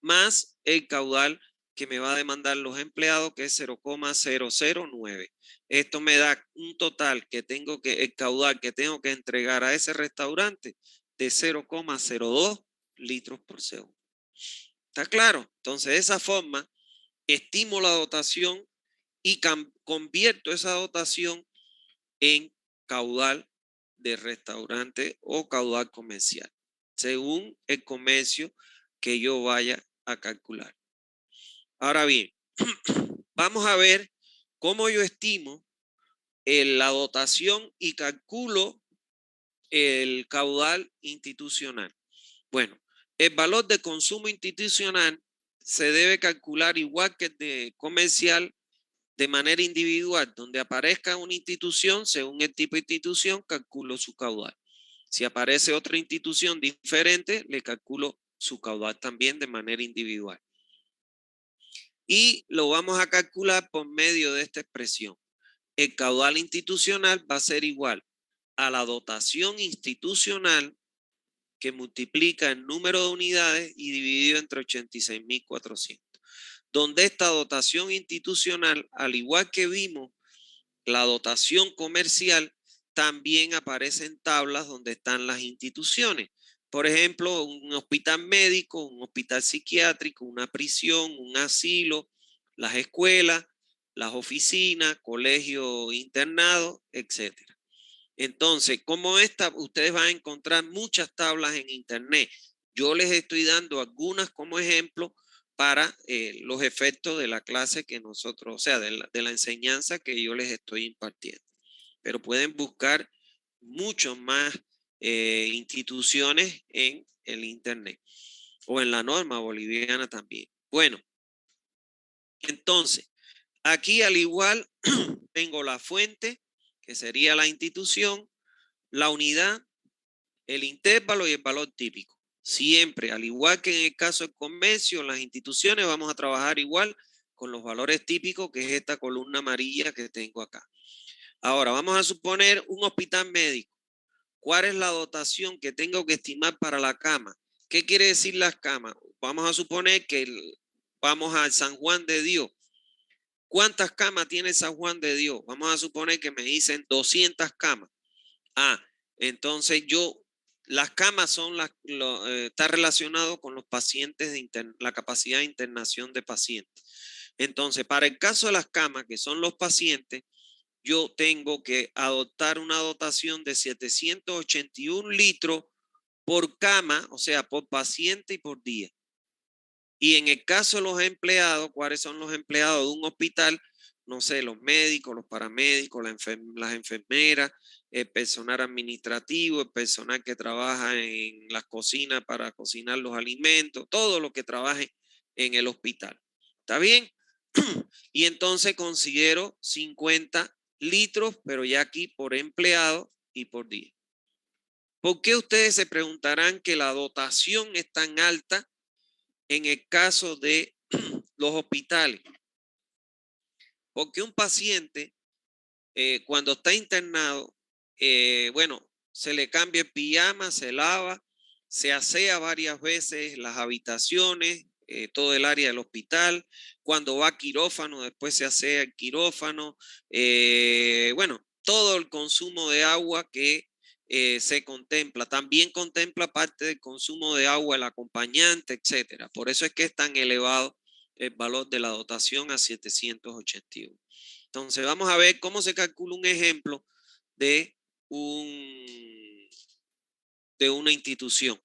más el caudal que me va a demandar los empleados, que es 0,009. Esto me da un total el caudal que tengo que entregar a ese restaurante de 0,02 litros por segundo. ¿Está claro? Entonces, de esa forma, estimo la dotación y convierto esa dotación en caudal de restaurante o caudal comercial, según el comercio que yo vaya a calcular. Ahora bien, vamos a ver cómo yo estimo la dotación y calculo el caudal institucional. Bueno, el valor de consumo institucional se debe calcular igual que el de comercial, de manera individual. Donde aparezca una institución, según el tipo de institución, calculo su caudal. Si aparece otra institución diferente, le calculo su caudal también de manera individual. Y lo vamos a calcular por medio de esta expresión. El caudal institucional va a ser igual a la dotación institucional que multiplica el número de unidades y dividido entre 86.400. Donde esta dotación institucional, al igual que vimos la dotación comercial, también aparece en tablas donde están las instituciones. Por ejemplo, un hospital médico, un hospital psiquiátrico, una prisión, un asilo, las escuelas, las oficinas, colegios internados, etc. Entonces, como esta, ustedes van a encontrar muchas tablas en internet. Yo les estoy dando algunas como ejemplo para los efectos de la clase que nosotros, o sea, de la enseñanza que yo les estoy impartiendo. Pero pueden buscar mucho más instituciones en el internet o en la norma boliviana también. Bueno, entonces, aquí al igual tengo la fuente, que sería la institución, la unidad, el intervalo y el valor típico. Siempre, al igual que en el caso del comercio, en las instituciones vamos a trabajar igual con los valores típicos, que es esta columna amarilla que tengo acá. Ahora, vamos a suponer un hospital médico. ¿Cuál es la dotación que tengo que estimar para la cama? ¿Qué quiere decir las camas? Vamos a suponer que vamos al San Juan de Dios. ¿Cuántas camas tiene San Juan de Dios? Vamos a suponer que me dicen 200 camas. Entonces las camas son está relacionado con los pacientes, la capacidad de internación de pacientes. Entonces, para el caso de las camas, que son los pacientes, yo tengo que adoptar una dotación de 781 litros por cama, o sea, por paciente y por día. Y en el caso de los empleados, ¿cuáles son los empleados de un hospital? No sé, los médicos, los paramédicos, las enfermeras, el personal administrativo, el personal que trabaja en las cocinas para cocinar los alimentos, todo lo que trabaje en el hospital. ¿Está bien? Y entonces considero 50 litros, pero ya aquí por empleado y por día. ¿Por qué ustedes se preguntarán que la dotación es tan alta en el caso de los hospitales? Porque un paciente, cuando está internado, bueno, se le cambia el pijama, se lava, se asea varias veces las habitaciones, todo el área del hospital. Cuando va a quirófano, después se asea el quirófano. Bueno, todo el consumo de agua que se contempla. También contempla parte del consumo de agua, el acompañante, etcétera. Por eso es que es tan elevado el valor de la dotación a 781. Entonces, vamos a ver cómo se calcula un ejemplo de, de una institución.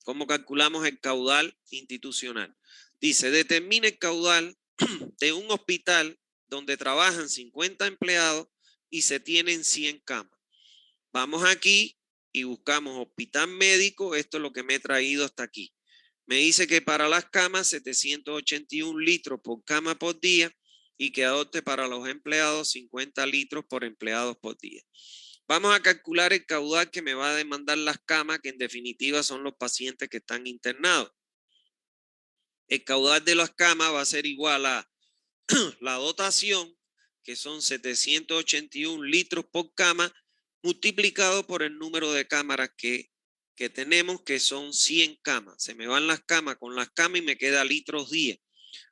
¿Cómo calculamos el caudal institucional? Dice, determina el caudal de un hospital donde trabajan 50 empleados y se tienen 100 camas. Vamos aquí y buscamos hospital médico. Esto es lo que me he traído hasta aquí. Me dice que para las camas 781 litros por cama por día y que adopte para los empleados 50 litros por empleados por día. Vamos a calcular el caudal que me va a demandar las camas, que en definitiva son los pacientes que están internados. El caudal de las camas va a ser igual a la dotación, que son 781 litros por cama, multiplicado por el número de cámaras que tenemos, que son 100 camas. Se me van las camas con las camas y me queda litros día.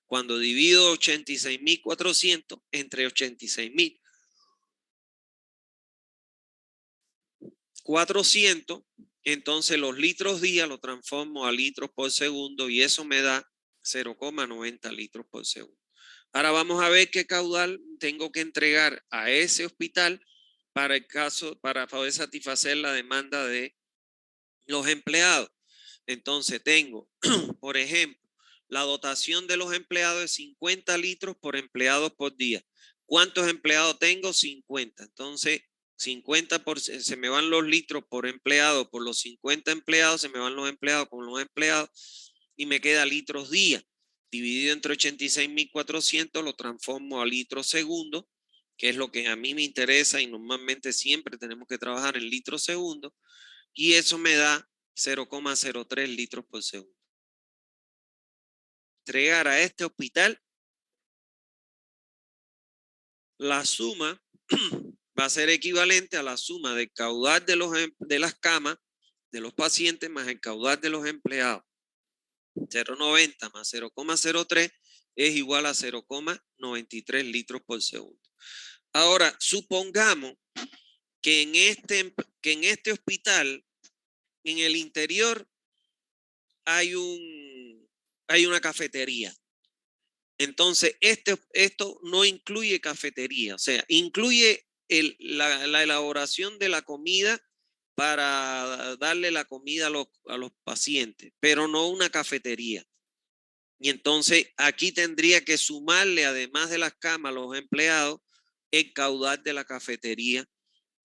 Cuando divido 86.400 entre 86.400, entonces los litros día lo transformo a litros por segundo y eso me da 0,90 litros por segundo. Ahora vamos a ver qué caudal tengo que entregar a ese hospital para el caso, para poder satisfacer la demanda de los empleados. Entonces tengo, por ejemplo, la dotación de los empleados es 50 litros por empleados por día. ¿Cuántos empleados tengo? 50. Entonces, 50%, se me van los litros por empleado, por los 50 empleados, se me van los empleados con los empleados y me queda litros día. Dividido entre 86.400 lo transformo a litros segundo, que es lo que a mí me interesa y normalmente siempre tenemos que trabajar en litros segundo, y eso me da 0,03 litros por segundo. Entregar a este hospital la suma va a ser equivalente a la suma del caudal de las camas de los pacientes más el caudal de los empleados. 0,90 más 0,03 es igual a 0,93 litros por segundo. Ahora, supongamos que en este hospital, en el interior, hay una cafetería. Entonces, esto no incluye cafetería, o sea, incluye la elaboración de la comida para darle la comida a los pacientes, pero no una cafetería. Y entonces aquí tendría que sumarle, además de las camas, los empleados, el caudal de la cafetería,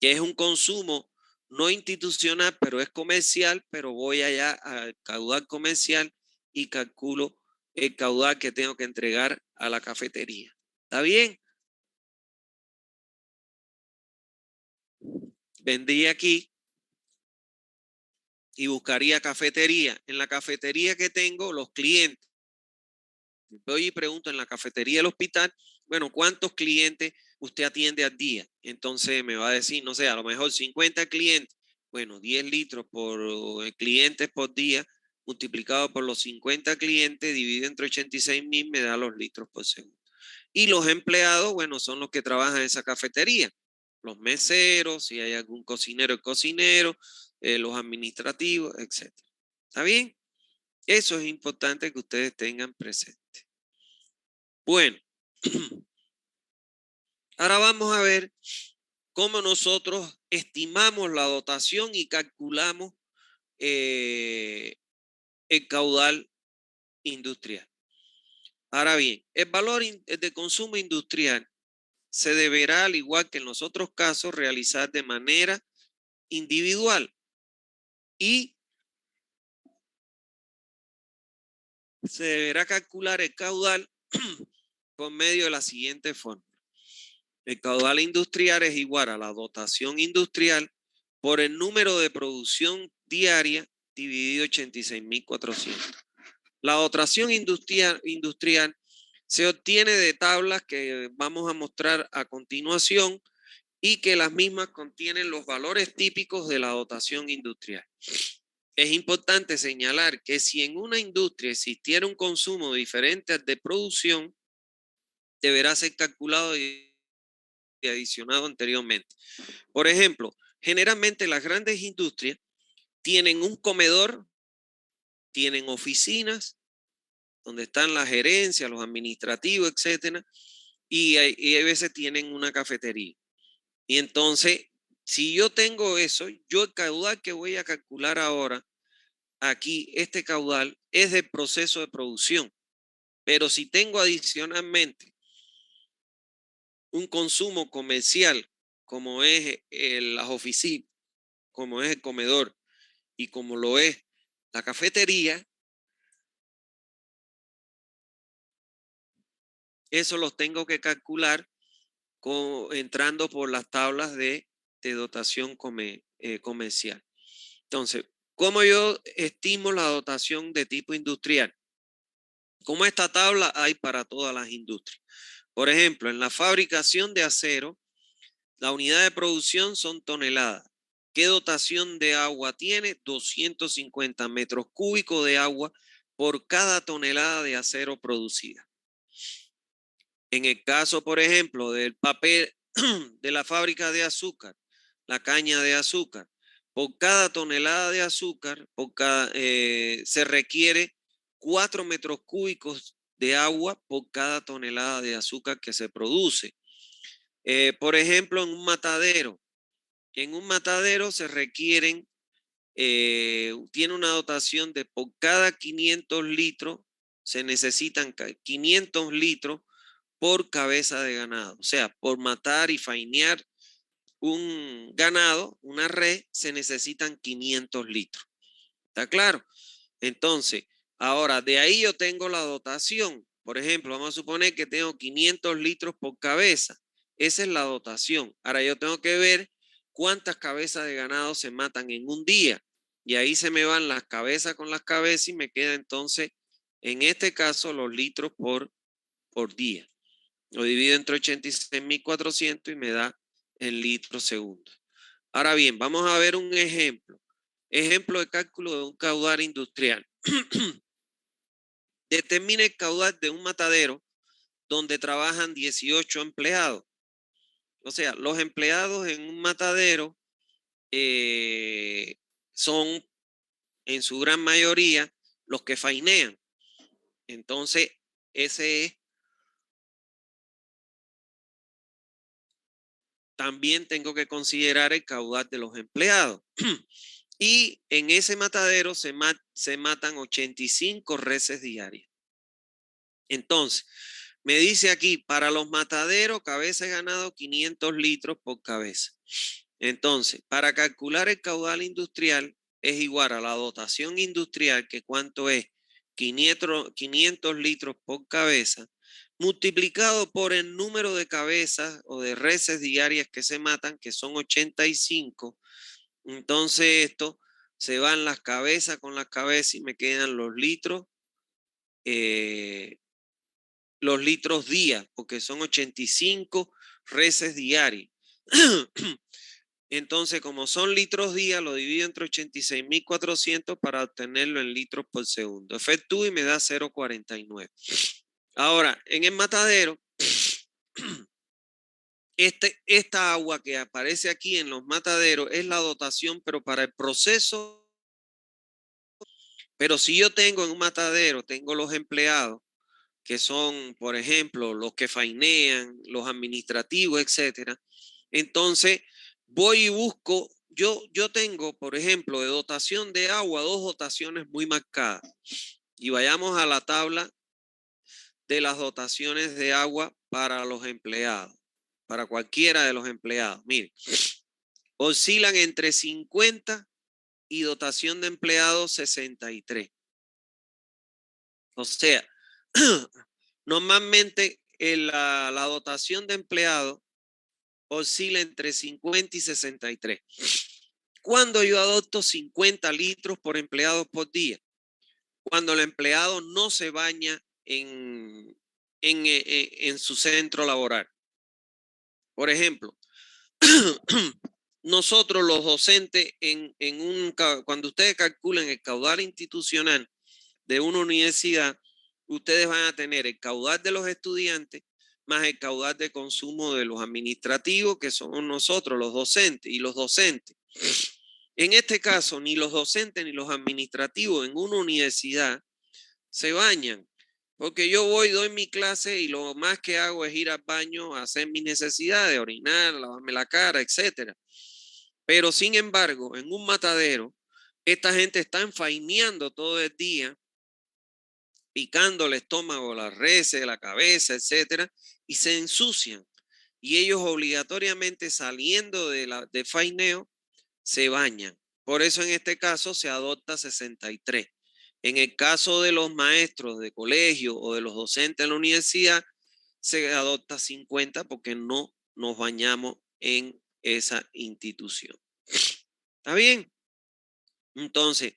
que es un consumo no institucional, pero es comercial, pero voy allá al caudal comercial y calculo el caudal que tengo que entregar a la cafetería. ¿Está bien? Vendría aquí y buscaría cafetería. En la cafetería que tengo, los clientes. Voy y pregunto en la cafetería del hospital, bueno, ¿cuántos clientes usted atiende al día? Entonces me va a decir, no sé, a lo mejor 50 clientes. Bueno, 10 litros por clientes por día, multiplicado por los 50 clientes, dividido entre 86,000, me da los litros por segundo. Y los empleados, bueno, son los que trabajan en esa cafetería. Los meseros, si hay algún cocinero, el cocinero, los administrativos, etc. ¿Está bien? Eso es importante que ustedes tengan presente. Bueno, ahora vamos a ver cómo nosotros estimamos la dotación y calculamos el caudal industrial. Ahora bien, el valor de consumo industrial se deberá, al igual que en los otros casos, realizar de manera individual y se deberá calcular el caudal por medio de la siguiente forma. El caudal industrial es igual a la dotación industrial por el número de producción diaria dividido 86,400. La dotación industrial se obtiene de tablas que vamos a mostrar a continuación y que las mismas contienen los valores típicos de la dotación industrial. Es importante señalar que si en una industria existiera un consumo diferente al de producción, deberá ser calculado y adicionado anteriormente. Por ejemplo, generalmente las grandes industrias tienen un comedor, tienen oficinas donde están las gerencias, los administrativos, etcétera, y hay veces tienen una cafetería. Y entonces, si yo tengo eso, yo el caudal que voy a calcular ahora, aquí, este caudal es del proceso de producción. Pero si tengo adicionalmente un consumo comercial, como es las oficinas, como es el comedor y como lo es la cafetería, eso los tengo que calcular entrando por las tablas de dotación comercial. Entonces, ¿cómo yo estimo la dotación de tipo industrial? Como esta tabla hay para todas las industrias. Por ejemplo, en la fabricación de acero, la unidad de producción son toneladas. ¿Qué dotación de agua tiene? 250 metros cúbicos de agua por cada tonelada de acero producida. En el caso, por ejemplo, del papel de la fábrica de azúcar, la caña de azúcar, por cada tonelada de azúcar, se requiere 4 metros cúbicos de agua por cada tonelada de azúcar que se produce. Por ejemplo, en un matadero se requieren, tiene una dotación de por cada 500 litros, se necesitan 500 litros por cabeza de ganado. O sea, por matar y fainear un ganado, una red, se necesitan 500 litros. ¿Está claro? Entonces, ahora de ahí yo tengo la dotación. Por ejemplo, vamos a suponer que tengo 500 litros por cabeza. Esa es la dotación. Ahora yo tengo que ver cuántas cabezas de ganado se matan en un día. Y ahí se me van las cabezas con las cabezas y me queda entonces, en este caso, los litros por día. Lo divido entre 86,400 y me da en litros segundos. Ahora bien, vamos a ver un ejemplo. Ejemplo de cálculo de un caudal industrial. Determine el caudal de un matadero donde trabajan 18 empleados. O sea, los empleados en un matadero son en su gran mayoría los que fainean. Entonces, ese es. También tengo que considerar el caudal de los empleados. Y en ese matadero se matan 85 reses diarias. Entonces, me dice aquí, para los mataderos, cabeza de ganado, 500 litros por cabeza. Entonces, para calcular el caudal industrial, es igual a la dotación industrial, que cuánto es 500 litros por cabeza, multiplicado por el número de cabezas o de reses diarias que se matan, que son 85. Entonces, esto se van las cabezas con las cabezas y me quedan los litros día, porque son 85 reses diarias. Entonces, como son litros día, lo divido entre 86.400 para obtenerlo en litros por segundo. Efectúo y me da 0,49. Ahora, en el matadero, esta agua que aparece aquí en los mataderos es la dotación, pero para el proceso. Pero si yo tengo en un matadero, tengo los empleados, que son, por ejemplo, los que fainean, los administrativos, etcétera. Entonces, voy y busco, yo tengo, por ejemplo, de dotación de agua, 2 dotaciones muy marcadas. Y vayamos a la tabla de las dotaciones de agua para los empleados, para cualquiera de los empleados. Mire, oscilan entre 50 y dotación de empleados 63. O sea, normalmente la dotación de empleados oscila entre 50 y 63. Cuando yo adopto 50 litros por empleado por día, cuando el empleado no se baña en su centro laboral. Por ejemplo, nosotros los docentes, cuando ustedes calculan el caudal institucional de una universidad, ustedes van a tener el caudal de los estudiantes más el caudal de consumo de los administrativos, que somos nosotros, los docentes. Y los docentes, en este caso, ni los docentes ni los administrativos en una universidad se bañan, porque yo doy mi clase y lo más que hago es ir al baño a hacer mis necesidades, orinar, lavarme la cara, etcétera. Pero sin embargo, en un matadero, esta gente está enfaineando todo el día, picando el estómago, las reses, la cabeza, etcétera, y se ensucian. Y ellos obligatoriamente, saliendo de faineo, se bañan. Por eso en este caso se adopta 63. En el caso de los maestros de colegio o de los docentes en la universidad, se adopta 50 porque no nos bañamos en esa institución. ¿Está bien? Entonces,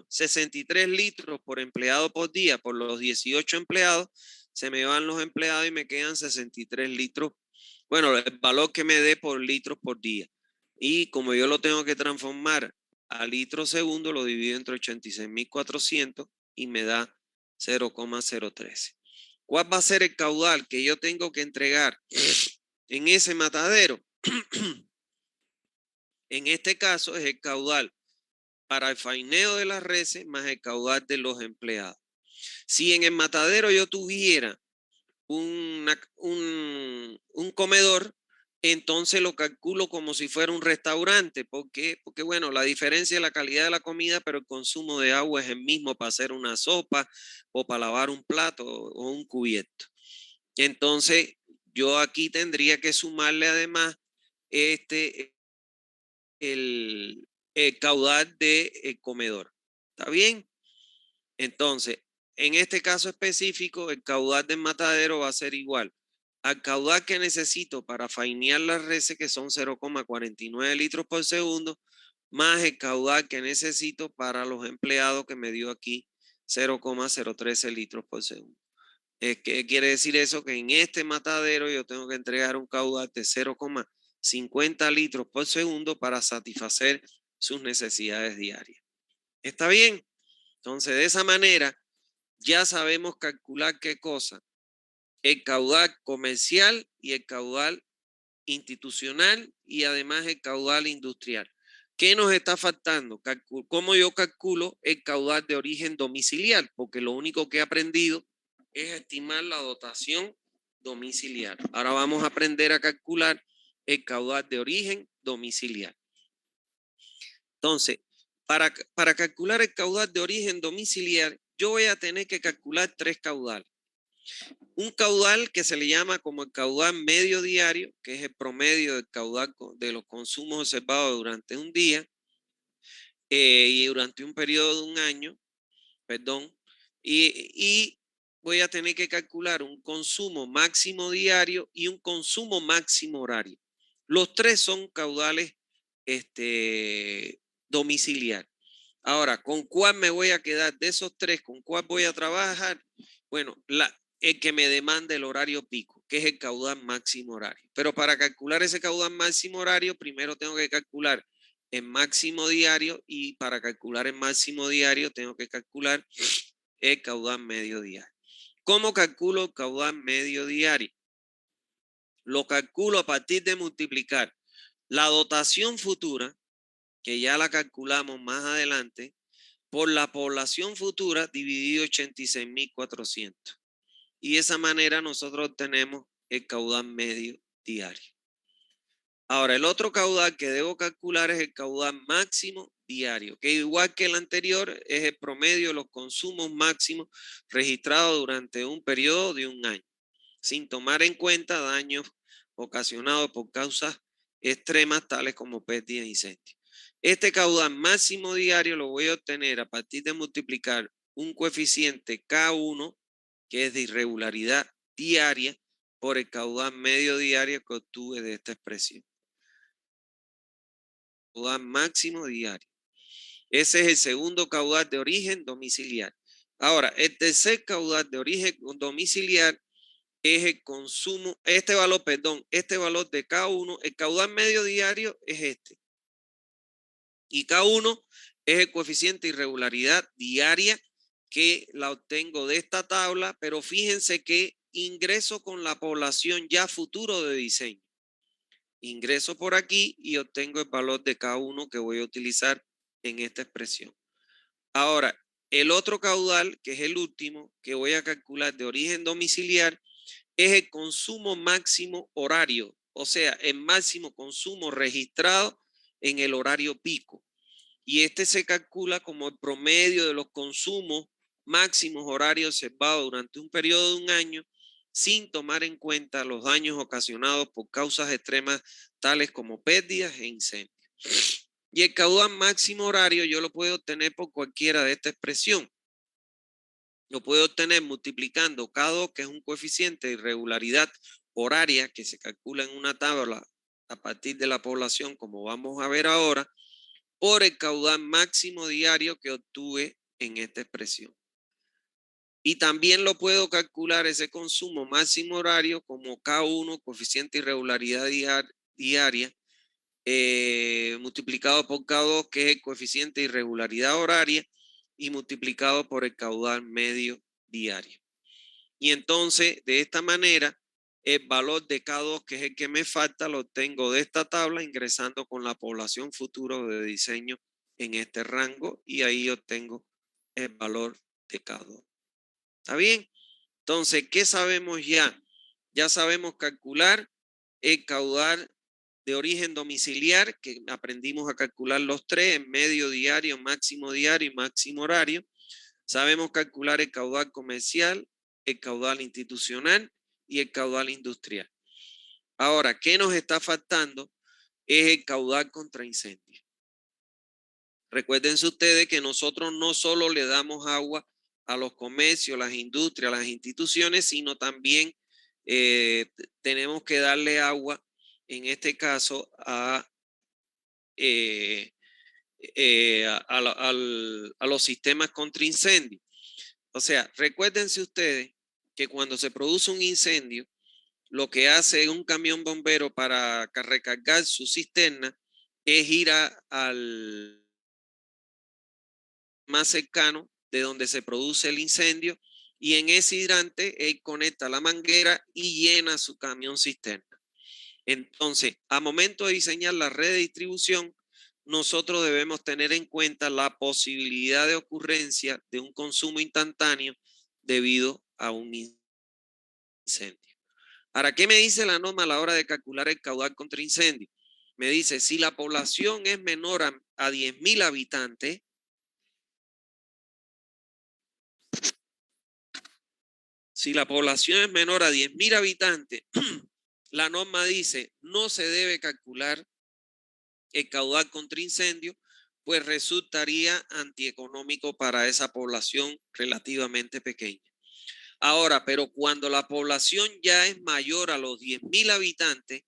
63 litros por empleado por día por los 18 empleados, se me van los empleados y me quedan 63 litros. Bueno, el valor que me dé por litros por día. Y como yo lo tengo que transformar a litros segundo, lo divido entre 86.400 y me da 0,013. ¿Cuál va a ser el caudal que yo tengo que entregar en ese matadero? En este caso es el caudal para el faineo de las reses más el caudal de los empleados. Si en el matadero yo tuviera un comedor, entonces lo calculo como si fuera un restaurante. ¿Por qué? Porque bueno, la diferencia es la calidad de la comida, pero el consumo de agua es el mismo para hacer una sopa o para lavar un plato o un cubierto. Entonces, yo aquí tendría que sumarle además el caudal del comedor. ¿Está bien? Entonces, en este caso específico, el caudal del matadero va a ser igual al caudal que necesito para fainear las reses, que son 0,49 litros por segundo, más el caudal que necesito para los empleados, que me dio aquí 0,013 litros por segundo. ¿Qué quiere decir eso? Que en este matadero yo tengo que entregar un caudal de 50 litros por segundo para satisfacer sus necesidades diarias. ¿Está bien? Entonces, de esa manera, ya sabemos calcular qué cosa. El caudal comercial y el caudal institucional y además el caudal industrial. ¿Qué nos está faltando? ¿Cómo yo calculo el caudal de origen domiciliar? Porque lo único que he aprendido es estimar la dotación domiciliar. Ahora vamos a aprender a calcular el caudal de origen domiciliar. Entonces, para calcular el caudal de origen domiciliar, yo voy a tener que calcular tres caudales. Un caudal que se le llama como el caudal medio diario, que es el promedio del caudal de los consumos observados durante un día y durante un periodo de un año, perdón, y voy a tener que calcular un consumo máximo diario y un consumo máximo horario. Los tres son caudales domiciliar. Ahora, ¿con cuál me voy a quedar de esos tres? ¿Con cuál voy a trabajar? Bueno, el que me demanda el horario pico, que es el caudal máximo horario. Pero para calcular ese caudal máximo horario, primero tengo que calcular el máximo diario y para calcular el máximo diario tengo que calcular el caudal medio diario. ¿Cómo calculo el caudal medio diario? Lo calculo a partir de multiplicar la dotación futura, que ya la calculamos más adelante, por la población futura dividido 86.400. Y de esa manera nosotros obtenemos el caudal medio diario. Ahora, el otro caudal que debo calcular es el caudal máximo diario, que igual que el anterior es el promedio de los consumos máximos registrados durante un periodo de un año, sin tomar en cuenta daños ocasionados por causas extremas tales como pérdidas e incendios. Este caudal máximo diario lo voy a obtener a partir de multiplicar un coeficiente K1, que es de irregularidad diaria, por el caudal medio diario que obtuve de esta expresión. Caudal máximo diario. Ese es el segundo caudal de origen domiciliar. Ahora, el tercer caudal de origen domiciliar es el consumo, este valor de K1, el caudal medio diario es este. Y K1 es el coeficiente de irregularidad diaria que la obtengo de esta tabla, pero fíjense que ingreso con la población ya futuro de diseño. Ingreso por aquí y obtengo el valor de K1 que voy a utilizar en esta expresión. Ahora, el otro caudal, que es el último, que voy a calcular de origen domiciliar, es el consumo máximo horario, o sea, el máximo consumo registrado en el horario pico. Y este se calcula como el promedio de los consumos máximos horarios observados durante un periodo de un año, sin tomar en cuenta los daños ocasionados por causas extremas tales como pérdidas e incendios. Y el caudal máximo horario yo lo puedo obtener por cualquiera de esta expresión. Lo puedo obtener multiplicando K2, que es un coeficiente de irregularidad horaria que se calcula en una tabla a partir de la población, como vamos a ver ahora, por el caudal máximo diario que obtuve en esta expresión. Y también lo puedo calcular ese consumo máximo horario como K1, coeficiente de irregularidad diaria, multiplicado por K2, que es el coeficiente de irregularidad horaria, y multiplicado por el caudal medio diario. Y entonces, de esta manera, el valor de K2, que es el que me falta, lo obtengo de esta tabla ingresando con la población futuro de diseño en este rango y ahí obtengo el valor de K2. ¿Está bien? Entonces, ¿qué sabemos ya? Ya sabemos calcular el caudal de origen domiciliar, que aprendimos a calcular los tres, en medio diario, máximo diario y máximo horario. Sabemos calcular el caudal comercial, el caudal institucional y el caudal industrial. Ahora, ¿qué nos está faltando? Es el caudal contra incendios. Recuérdense ustedes que nosotros no solo le damos agua a los comercios, las industrias, las instituciones, sino también tenemos que darle agua, en este caso, a los sistemas contra incendios. O sea, recuérdense ustedes que cuando se produce un incendio, lo que hace un camión bombero para recargar su cisterna es ir al más cercano de donde se produce el incendio y en ese hidrante él conecta la manguera y llena su camión cisterna. Entonces, a momento de diseñar la red de distribución, nosotros debemos tener en cuenta la posibilidad de ocurrencia de un consumo instantáneo debido a un incendio. Ahora, ¿qué me dice la norma a la hora de calcular el caudal contra incendio? Me dice, si la población es menor a 10.000 habitantes, si la población es menor a 10.000 habitantes, la norma dice, no se debe calcular el caudal contra incendio, pues resultaría antieconómico para esa población relativamente pequeña. Ahora, pero cuando la población ya es mayor a los 10.000 habitantes,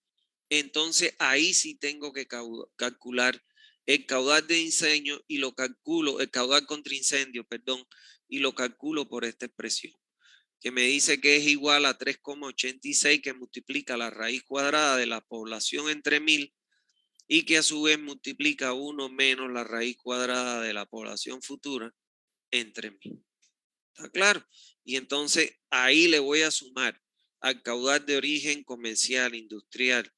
entonces ahí sí tengo que calcular el caudal de incendio y lo calculo, el caudal contra incendio, perdón, y lo calculo por esta expresión, que me dice que es igual a 3,86 que multiplica la raíz cuadrada de la población entre 1000 y que a su vez multiplica 1 menos la raíz cuadrada de la población futura entre 1000. ¿Está claro? Y entonces ahí le voy a sumar al caudal de origen comercial, industrial,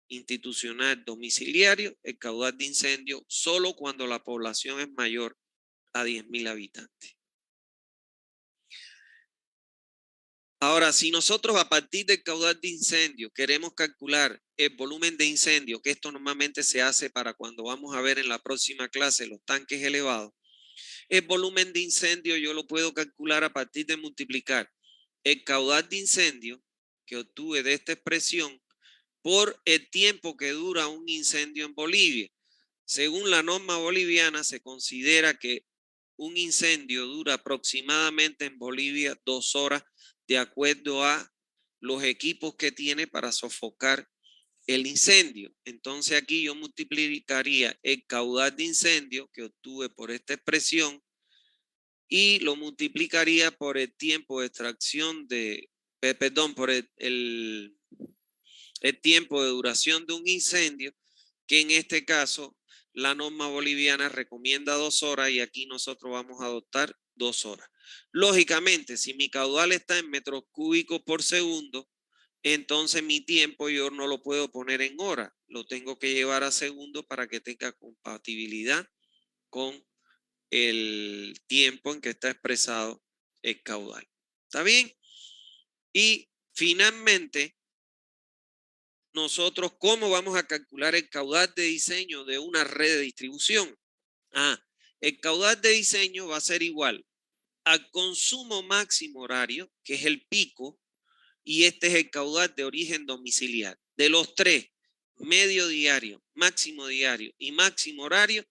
institucional, domiciliario, el caudal de incendio solo cuando la población es mayor a 10.000 habitantes. Ahora, si nosotros a partir del caudal de incendio queremos calcular el volumen de incendio, que esto normalmente se hace para cuando vamos a ver en la próxima clase los tanques elevados, el volumen de incendio yo lo puedo calcular a partir de multiplicar el caudal de incendio que obtuve de esta expresión por el tiempo que dura un incendio en Bolivia. Según la norma boliviana, se considera que un incendio dura aproximadamente en Bolivia 2 horas de acuerdo a los equipos que tiene para sofocar el incendio. Entonces aquí yo multiplicaría el caudal de incendio que obtuve por esta expresión y lo multiplicaría por el tiempo de extracción por el tiempo de duración de un incendio, que en este caso la norma boliviana recomienda 2 horas y aquí nosotros vamos a adoptar 2 horas. Lógicamente, si mi caudal está en metros cúbicos por segundo, entonces mi tiempo yo no lo puedo poner en horas, lo tengo que llevar a segundos para que tenga compatibilidad con el tiempo en que está expresado el caudal. ¿Está bien? Y finalmente, nosotros, ¿cómo vamos a calcular el caudal de diseño de una red de distribución? El caudal de diseño va a ser igual al consumo máximo horario, que es el pico, y este es el caudal de origen domiciliar. De los tres, medio diario, máximo diario y máximo horario,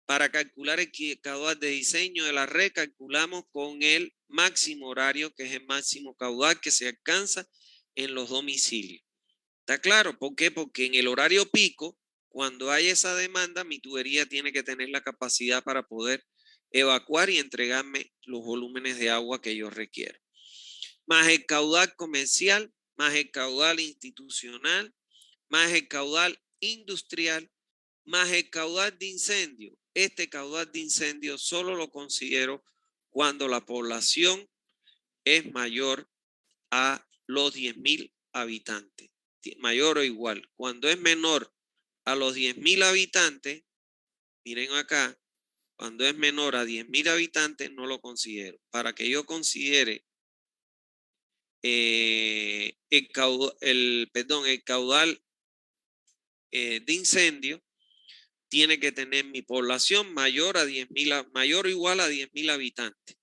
para calcular el caudal de diseño de la red, calculamos con el máximo horario, que es el máximo caudal que se alcanza en los domicilios. ¿Está claro? ¿Por qué? Porque en el horario pico, cuando hay esa demanda, mi tubería tiene que tener la capacidad para poder evacuar y entregarme los volúmenes de agua que yo requiero. Más el caudal comercial, más el caudal institucional, más el caudal industrial, más el caudal de incendio. Este caudal de incendio solo lo considero cuando la población es mayor a los 10.000 habitantes, mayor o igual. Cuando es menor a los 10.000 habitantes, miren acá, cuando es menor a 10.000 habitantes no lo considero. Para que yo considere el caudal de incendio, tiene que tener mi población mayor a 10.000, mayor o igual a 10.000 habitantes.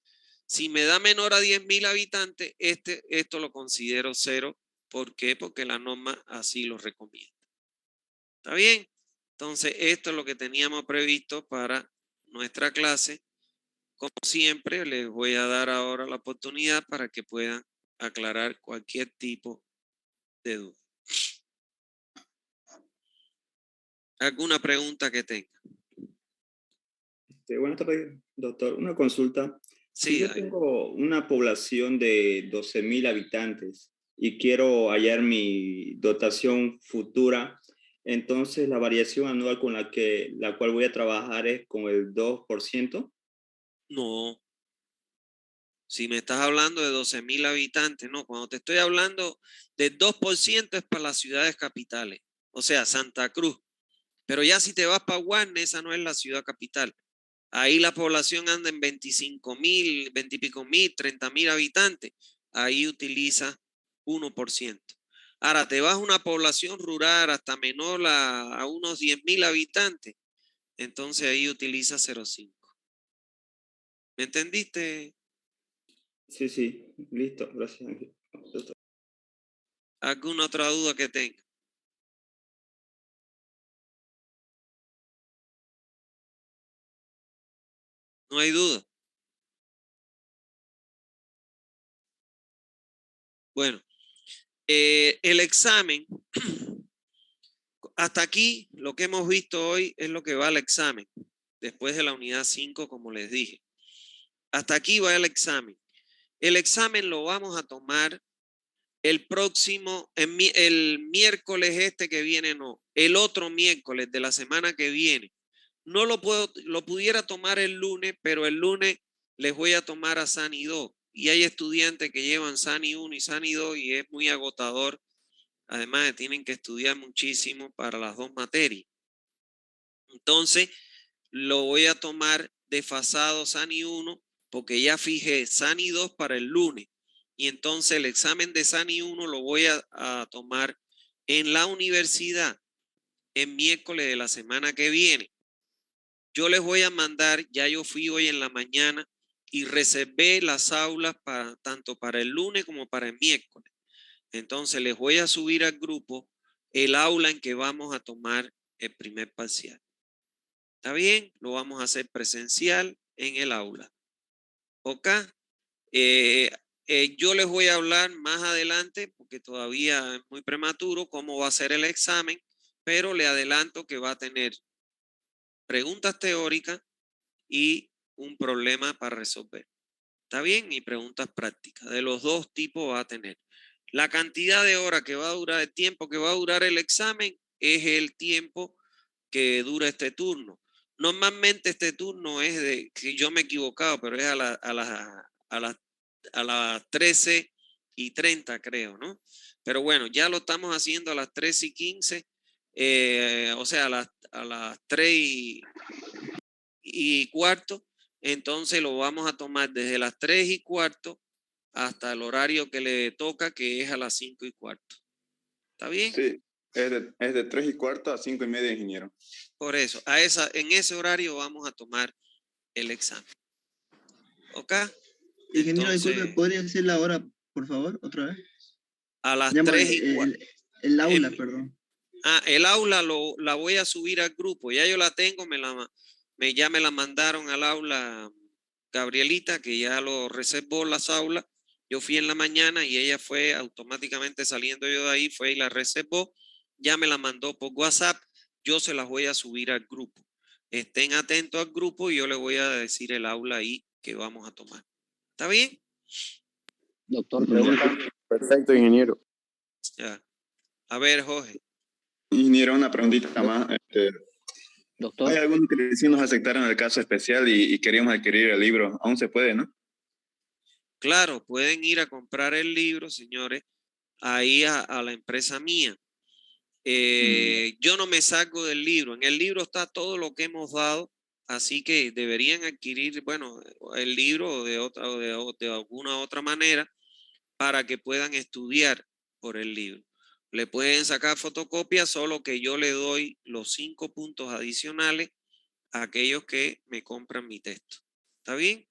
Si me da menor a 10.000 habitantes, esto lo considero cero. ¿Por qué? Porque la norma así lo recomienda. ¿Está bien? Entonces, esto es lo que teníamos previsto para nuestra clase. Como siempre, les voy a dar ahora la oportunidad para que puedan aclarar cualquier tipo de duda. ¿Alguna pregunta que tenga? Buenas tardes, doctor. Una consulta. Si Sí, yo tengo una población de 12.000 habitantes y quiero hallar mi dotación futura. Entonces, la variación anual con la cual voy a trabajar es con el 2%. No, si me estás hablando de 12,000 habitantes, no, cuando te estoy hablando del 2% es para las ciudades capitales, o sea, Santa Cruz. Pero ya si te vas para Guarne, esa no es la ciudad capital. Ahí la población anda en 25,000, 20 y pico mil, 30,000 habitantes. Ahí utiliza 1%. Ahora te vas a una población rural hasta menor a unos 10,000 habitantes. Entonces ahí utiliza 0,5. ¿Me entendiste? Sí, sí, listo, gracias. ¿Alguna otra duda que tenga? No hay duda. Bueno, el examen, hasta aquí lo que hemos visto hoy es lo que va al examen, después de la unidad 5, como les dije. Hasta aquí va el examen. El examen lo vamos a tomar el próximo, el miércoles este que viene, no, el otro miércoles de la semana que viene. No lo pudiera tomar el lunes, pero el lunes les voy a tomar a SANI 2. Y hay estudiantes que llevan SANI 1 y SANI 2 y es muy agotador. Además, tienen que estudiar muchísimo para las dos materias. Entonces, lo voy a tomar desfasado SANI 1 porque ya fijé SANI 2 para el lunes. Y entonces el examen de SANI 1 lo voy a tomar en la universidad el miércoles de la semana que viene. Yo les voy a mandar, ya yo fui hoy en la mañana y reservé las aulas tanto para el lunes como para el miércoles. Entonces les voy a subir al grupo el aula en que vamos a tomar el primer parcial. ¿Está bien? Lo vamos a hacer presencial en el aula. ¿Ok? Yo les voy a hablar más adelante, porque todavía es muy prematuro, cómo va a ser el examen, pero le adelanto que va a tener preguntas teóricas y un problema para resolver. ¿Está bien? Y preguntas prácticas. De los dos tipos va a tener. La cantidad de horas que va a durar, el tiempo que va a durar el examen, es el tiempo que dura este turno. Normalmente este turno es de, que yo me he equivocado, pero es a las 13:30, creo, ¿no? Pero bueno, ya lo estamos haciendo a las 13:15, o sea, a las 3:15. Entonces lo vamos a tomar desde las 3:15 hasta el horario que le toca, que es a las 5:15. ¿Está bien? Sí, es de 3:15 a 5:30, ingeniero. Por eso, en ese horario vamos a tomar el examen. ¿Ok? Ingeniero, Entonces, disculpe, ¿podría decir la hora, por favor, otra vez? a las Llamo 3:15. el aula, perdón. El aula la voy a subir al grupo. Ya yo la tengo, ya me la mandaron al aula Gabrielita, que ya lo reservó las aulas. Yo fui en la mañana y ella fue automáticamente saliendo yo de ahí, fue y la reservó. Ya me la mandó por WhatsApp. Yo se las voy a subir al grupo. Estén atentos al grupo y yo les voy a decir el aula ahí que vamos a tomar. ¿Está bien? Doctor, pregunta. Perfecto, ingeniero. Ya. A ver, Jorge. Ingeniero, una preguntita más. Doctor, Hay algunos que sí nos aceptaron el caso especial y queríamos adquirir el libro. Aún se puede, ¿no? Claro, pueden ir a comprar el libro, señores, ahí a la empresa mía. Yo no me salgo del libro. En el libro está todo lo que hemos dado, así que deberían adquirir, bueno, el libro de alguna otra manera para que puedan estudiar por el libro. Le pueden sacar fotocopias, solo que yo le doy los 5 puntos adicionales a aquellos que me compran mi texto. ¿Está bien?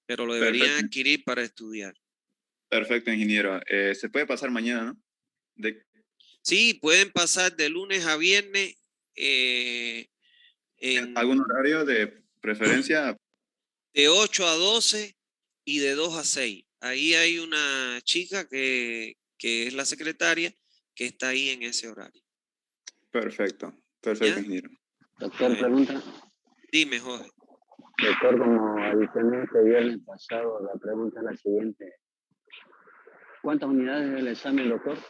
Pero lo deberían Perfecto. adquirir para estudiar. Perfecto, ingeniero. Se puede pasar mañana, ¿no? Sí, pueden pasar de lunes a viernes. ¿Algún horario de preferencia? De 8 a 12 y de 2 a 6. Ahí hay una chica que es la secretaria que está ahí en ese horario. Perfecto. Perfecto, ¿Ya? ingeniero. doctor, Bueno. pregunta. Dime, Jorge. Doctor, como adicioné este viernes pasado, la pregunta es la siguiente. ¿Cuántas unidades es el examen, doctor?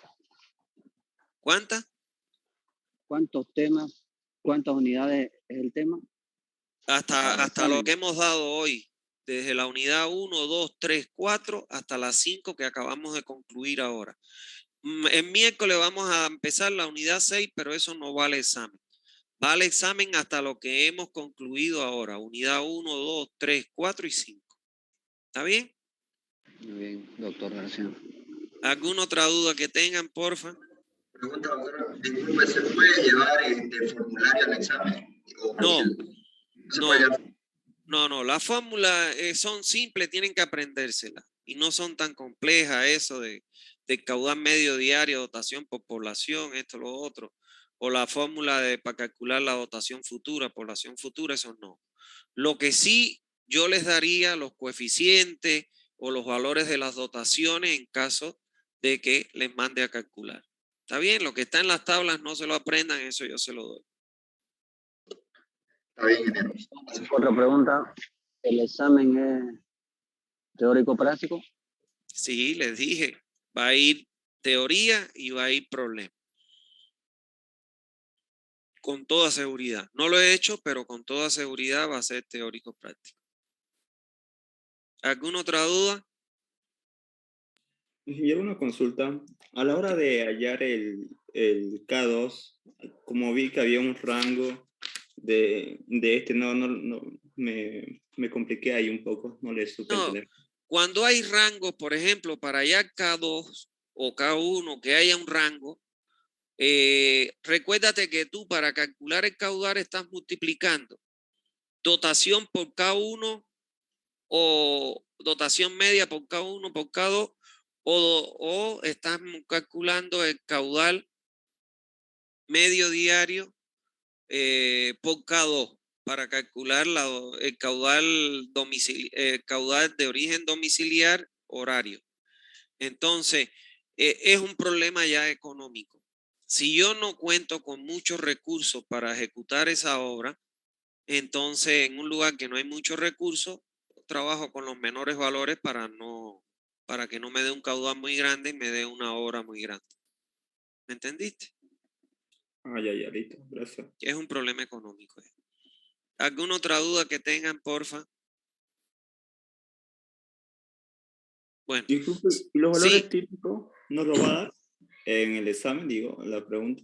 ¿Cuántas? ¿Cuántos temas? ¿Cuántas unidades es el tema? Hasta lo examen. que hemos dado hoy, desde la unidad 1, 2, 3, 4 hasta las 5 que acabamos de concluir ahora. El miércoles vamos a empezar la unidad 6, pero eso no vale examen. Vale examen hasta lo que hemos concluido ahora, unidad 1, 2, 3, 4 y 5. ¿Está bien? Muy bien, doctor García. ¿Alguna otra duda que tengan, porfa? Pregunta, doctor, ¿se puede llevar el formulario al examen? No, se no. puede llevar. No, las fórmulas son simples, tienen que aprendérselas y no son tan complejas eso de caudal medio diario, dotación por población, esto, lo otro, o la fórmula para calcular la dotación futura, población futura, eso no. Lo que sí yo les daría los coeficientes o los valores de las dotaciones en caso de que les mande a calcular. ¿Está bien? Lo que está en las tablas no se lo aprendan, eso yo se lo doy. Está bien, ingeniero. Otra pregunta. ¿El examen es teórico práctico? Sí, les dije, va a ir teoría y va a ir problema. Con toda seguridad. No lo he hecho, pero con toda seguridad va a ser teórico práctico. ¿Alguna otra duda? Ingeniero, una consulta. A la hora de hallar el K2, como vi que había un rango de este, no, me compliqué ahí un poco, no le supe No, entender. cuando hay rangos, por ejemplo, para allá K2 o K1, que haya un rango, recuérdate que tú para calcular el caudal estás multiplicando dotación por K1 o dotación media por K1 por K2 o estás calculando el caudal medio diario por K2 para calcular el caudal de origen domiciliar horario. Entonces, es un problema ya económico. Si yo no cuento con muchos recursos para ejecutar esa obra, entonces en un lugar que no hay muchos recursos, trabajo con los menores valores para que no me dé un caudal muy grande y me dé una obra muy grande. ¿Me entendiste? Ah, ya, listo, gracias. Es un problema económico. ¿Alguna otra duda que tengan, porfa? Bueno. Disculpe, ¿y los valores Sí, típicos no los va a dar en el examen, digo, en la pregunta?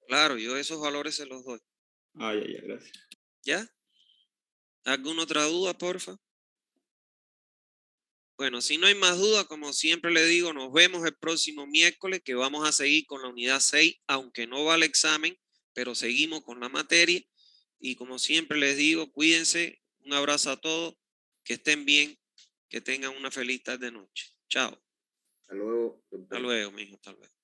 claro, yo esos valores se los doy. Ah, ya, gracias. ¿Ya? ¿Alguna otra duda, porfa? Bueno, si no hay más dudas, como siempre le digo, nos vemos el próximo miércoles que vamos a seguir con la unidad 6, aunque no va al examen, pero seguimos con la materia. Y como siempre les digo, cuídense, un abrazo a todos, que estén bien, que tengan una feliz tarde noche. Chao. Hasta luego, Hasta luego, mijo, hasta luego.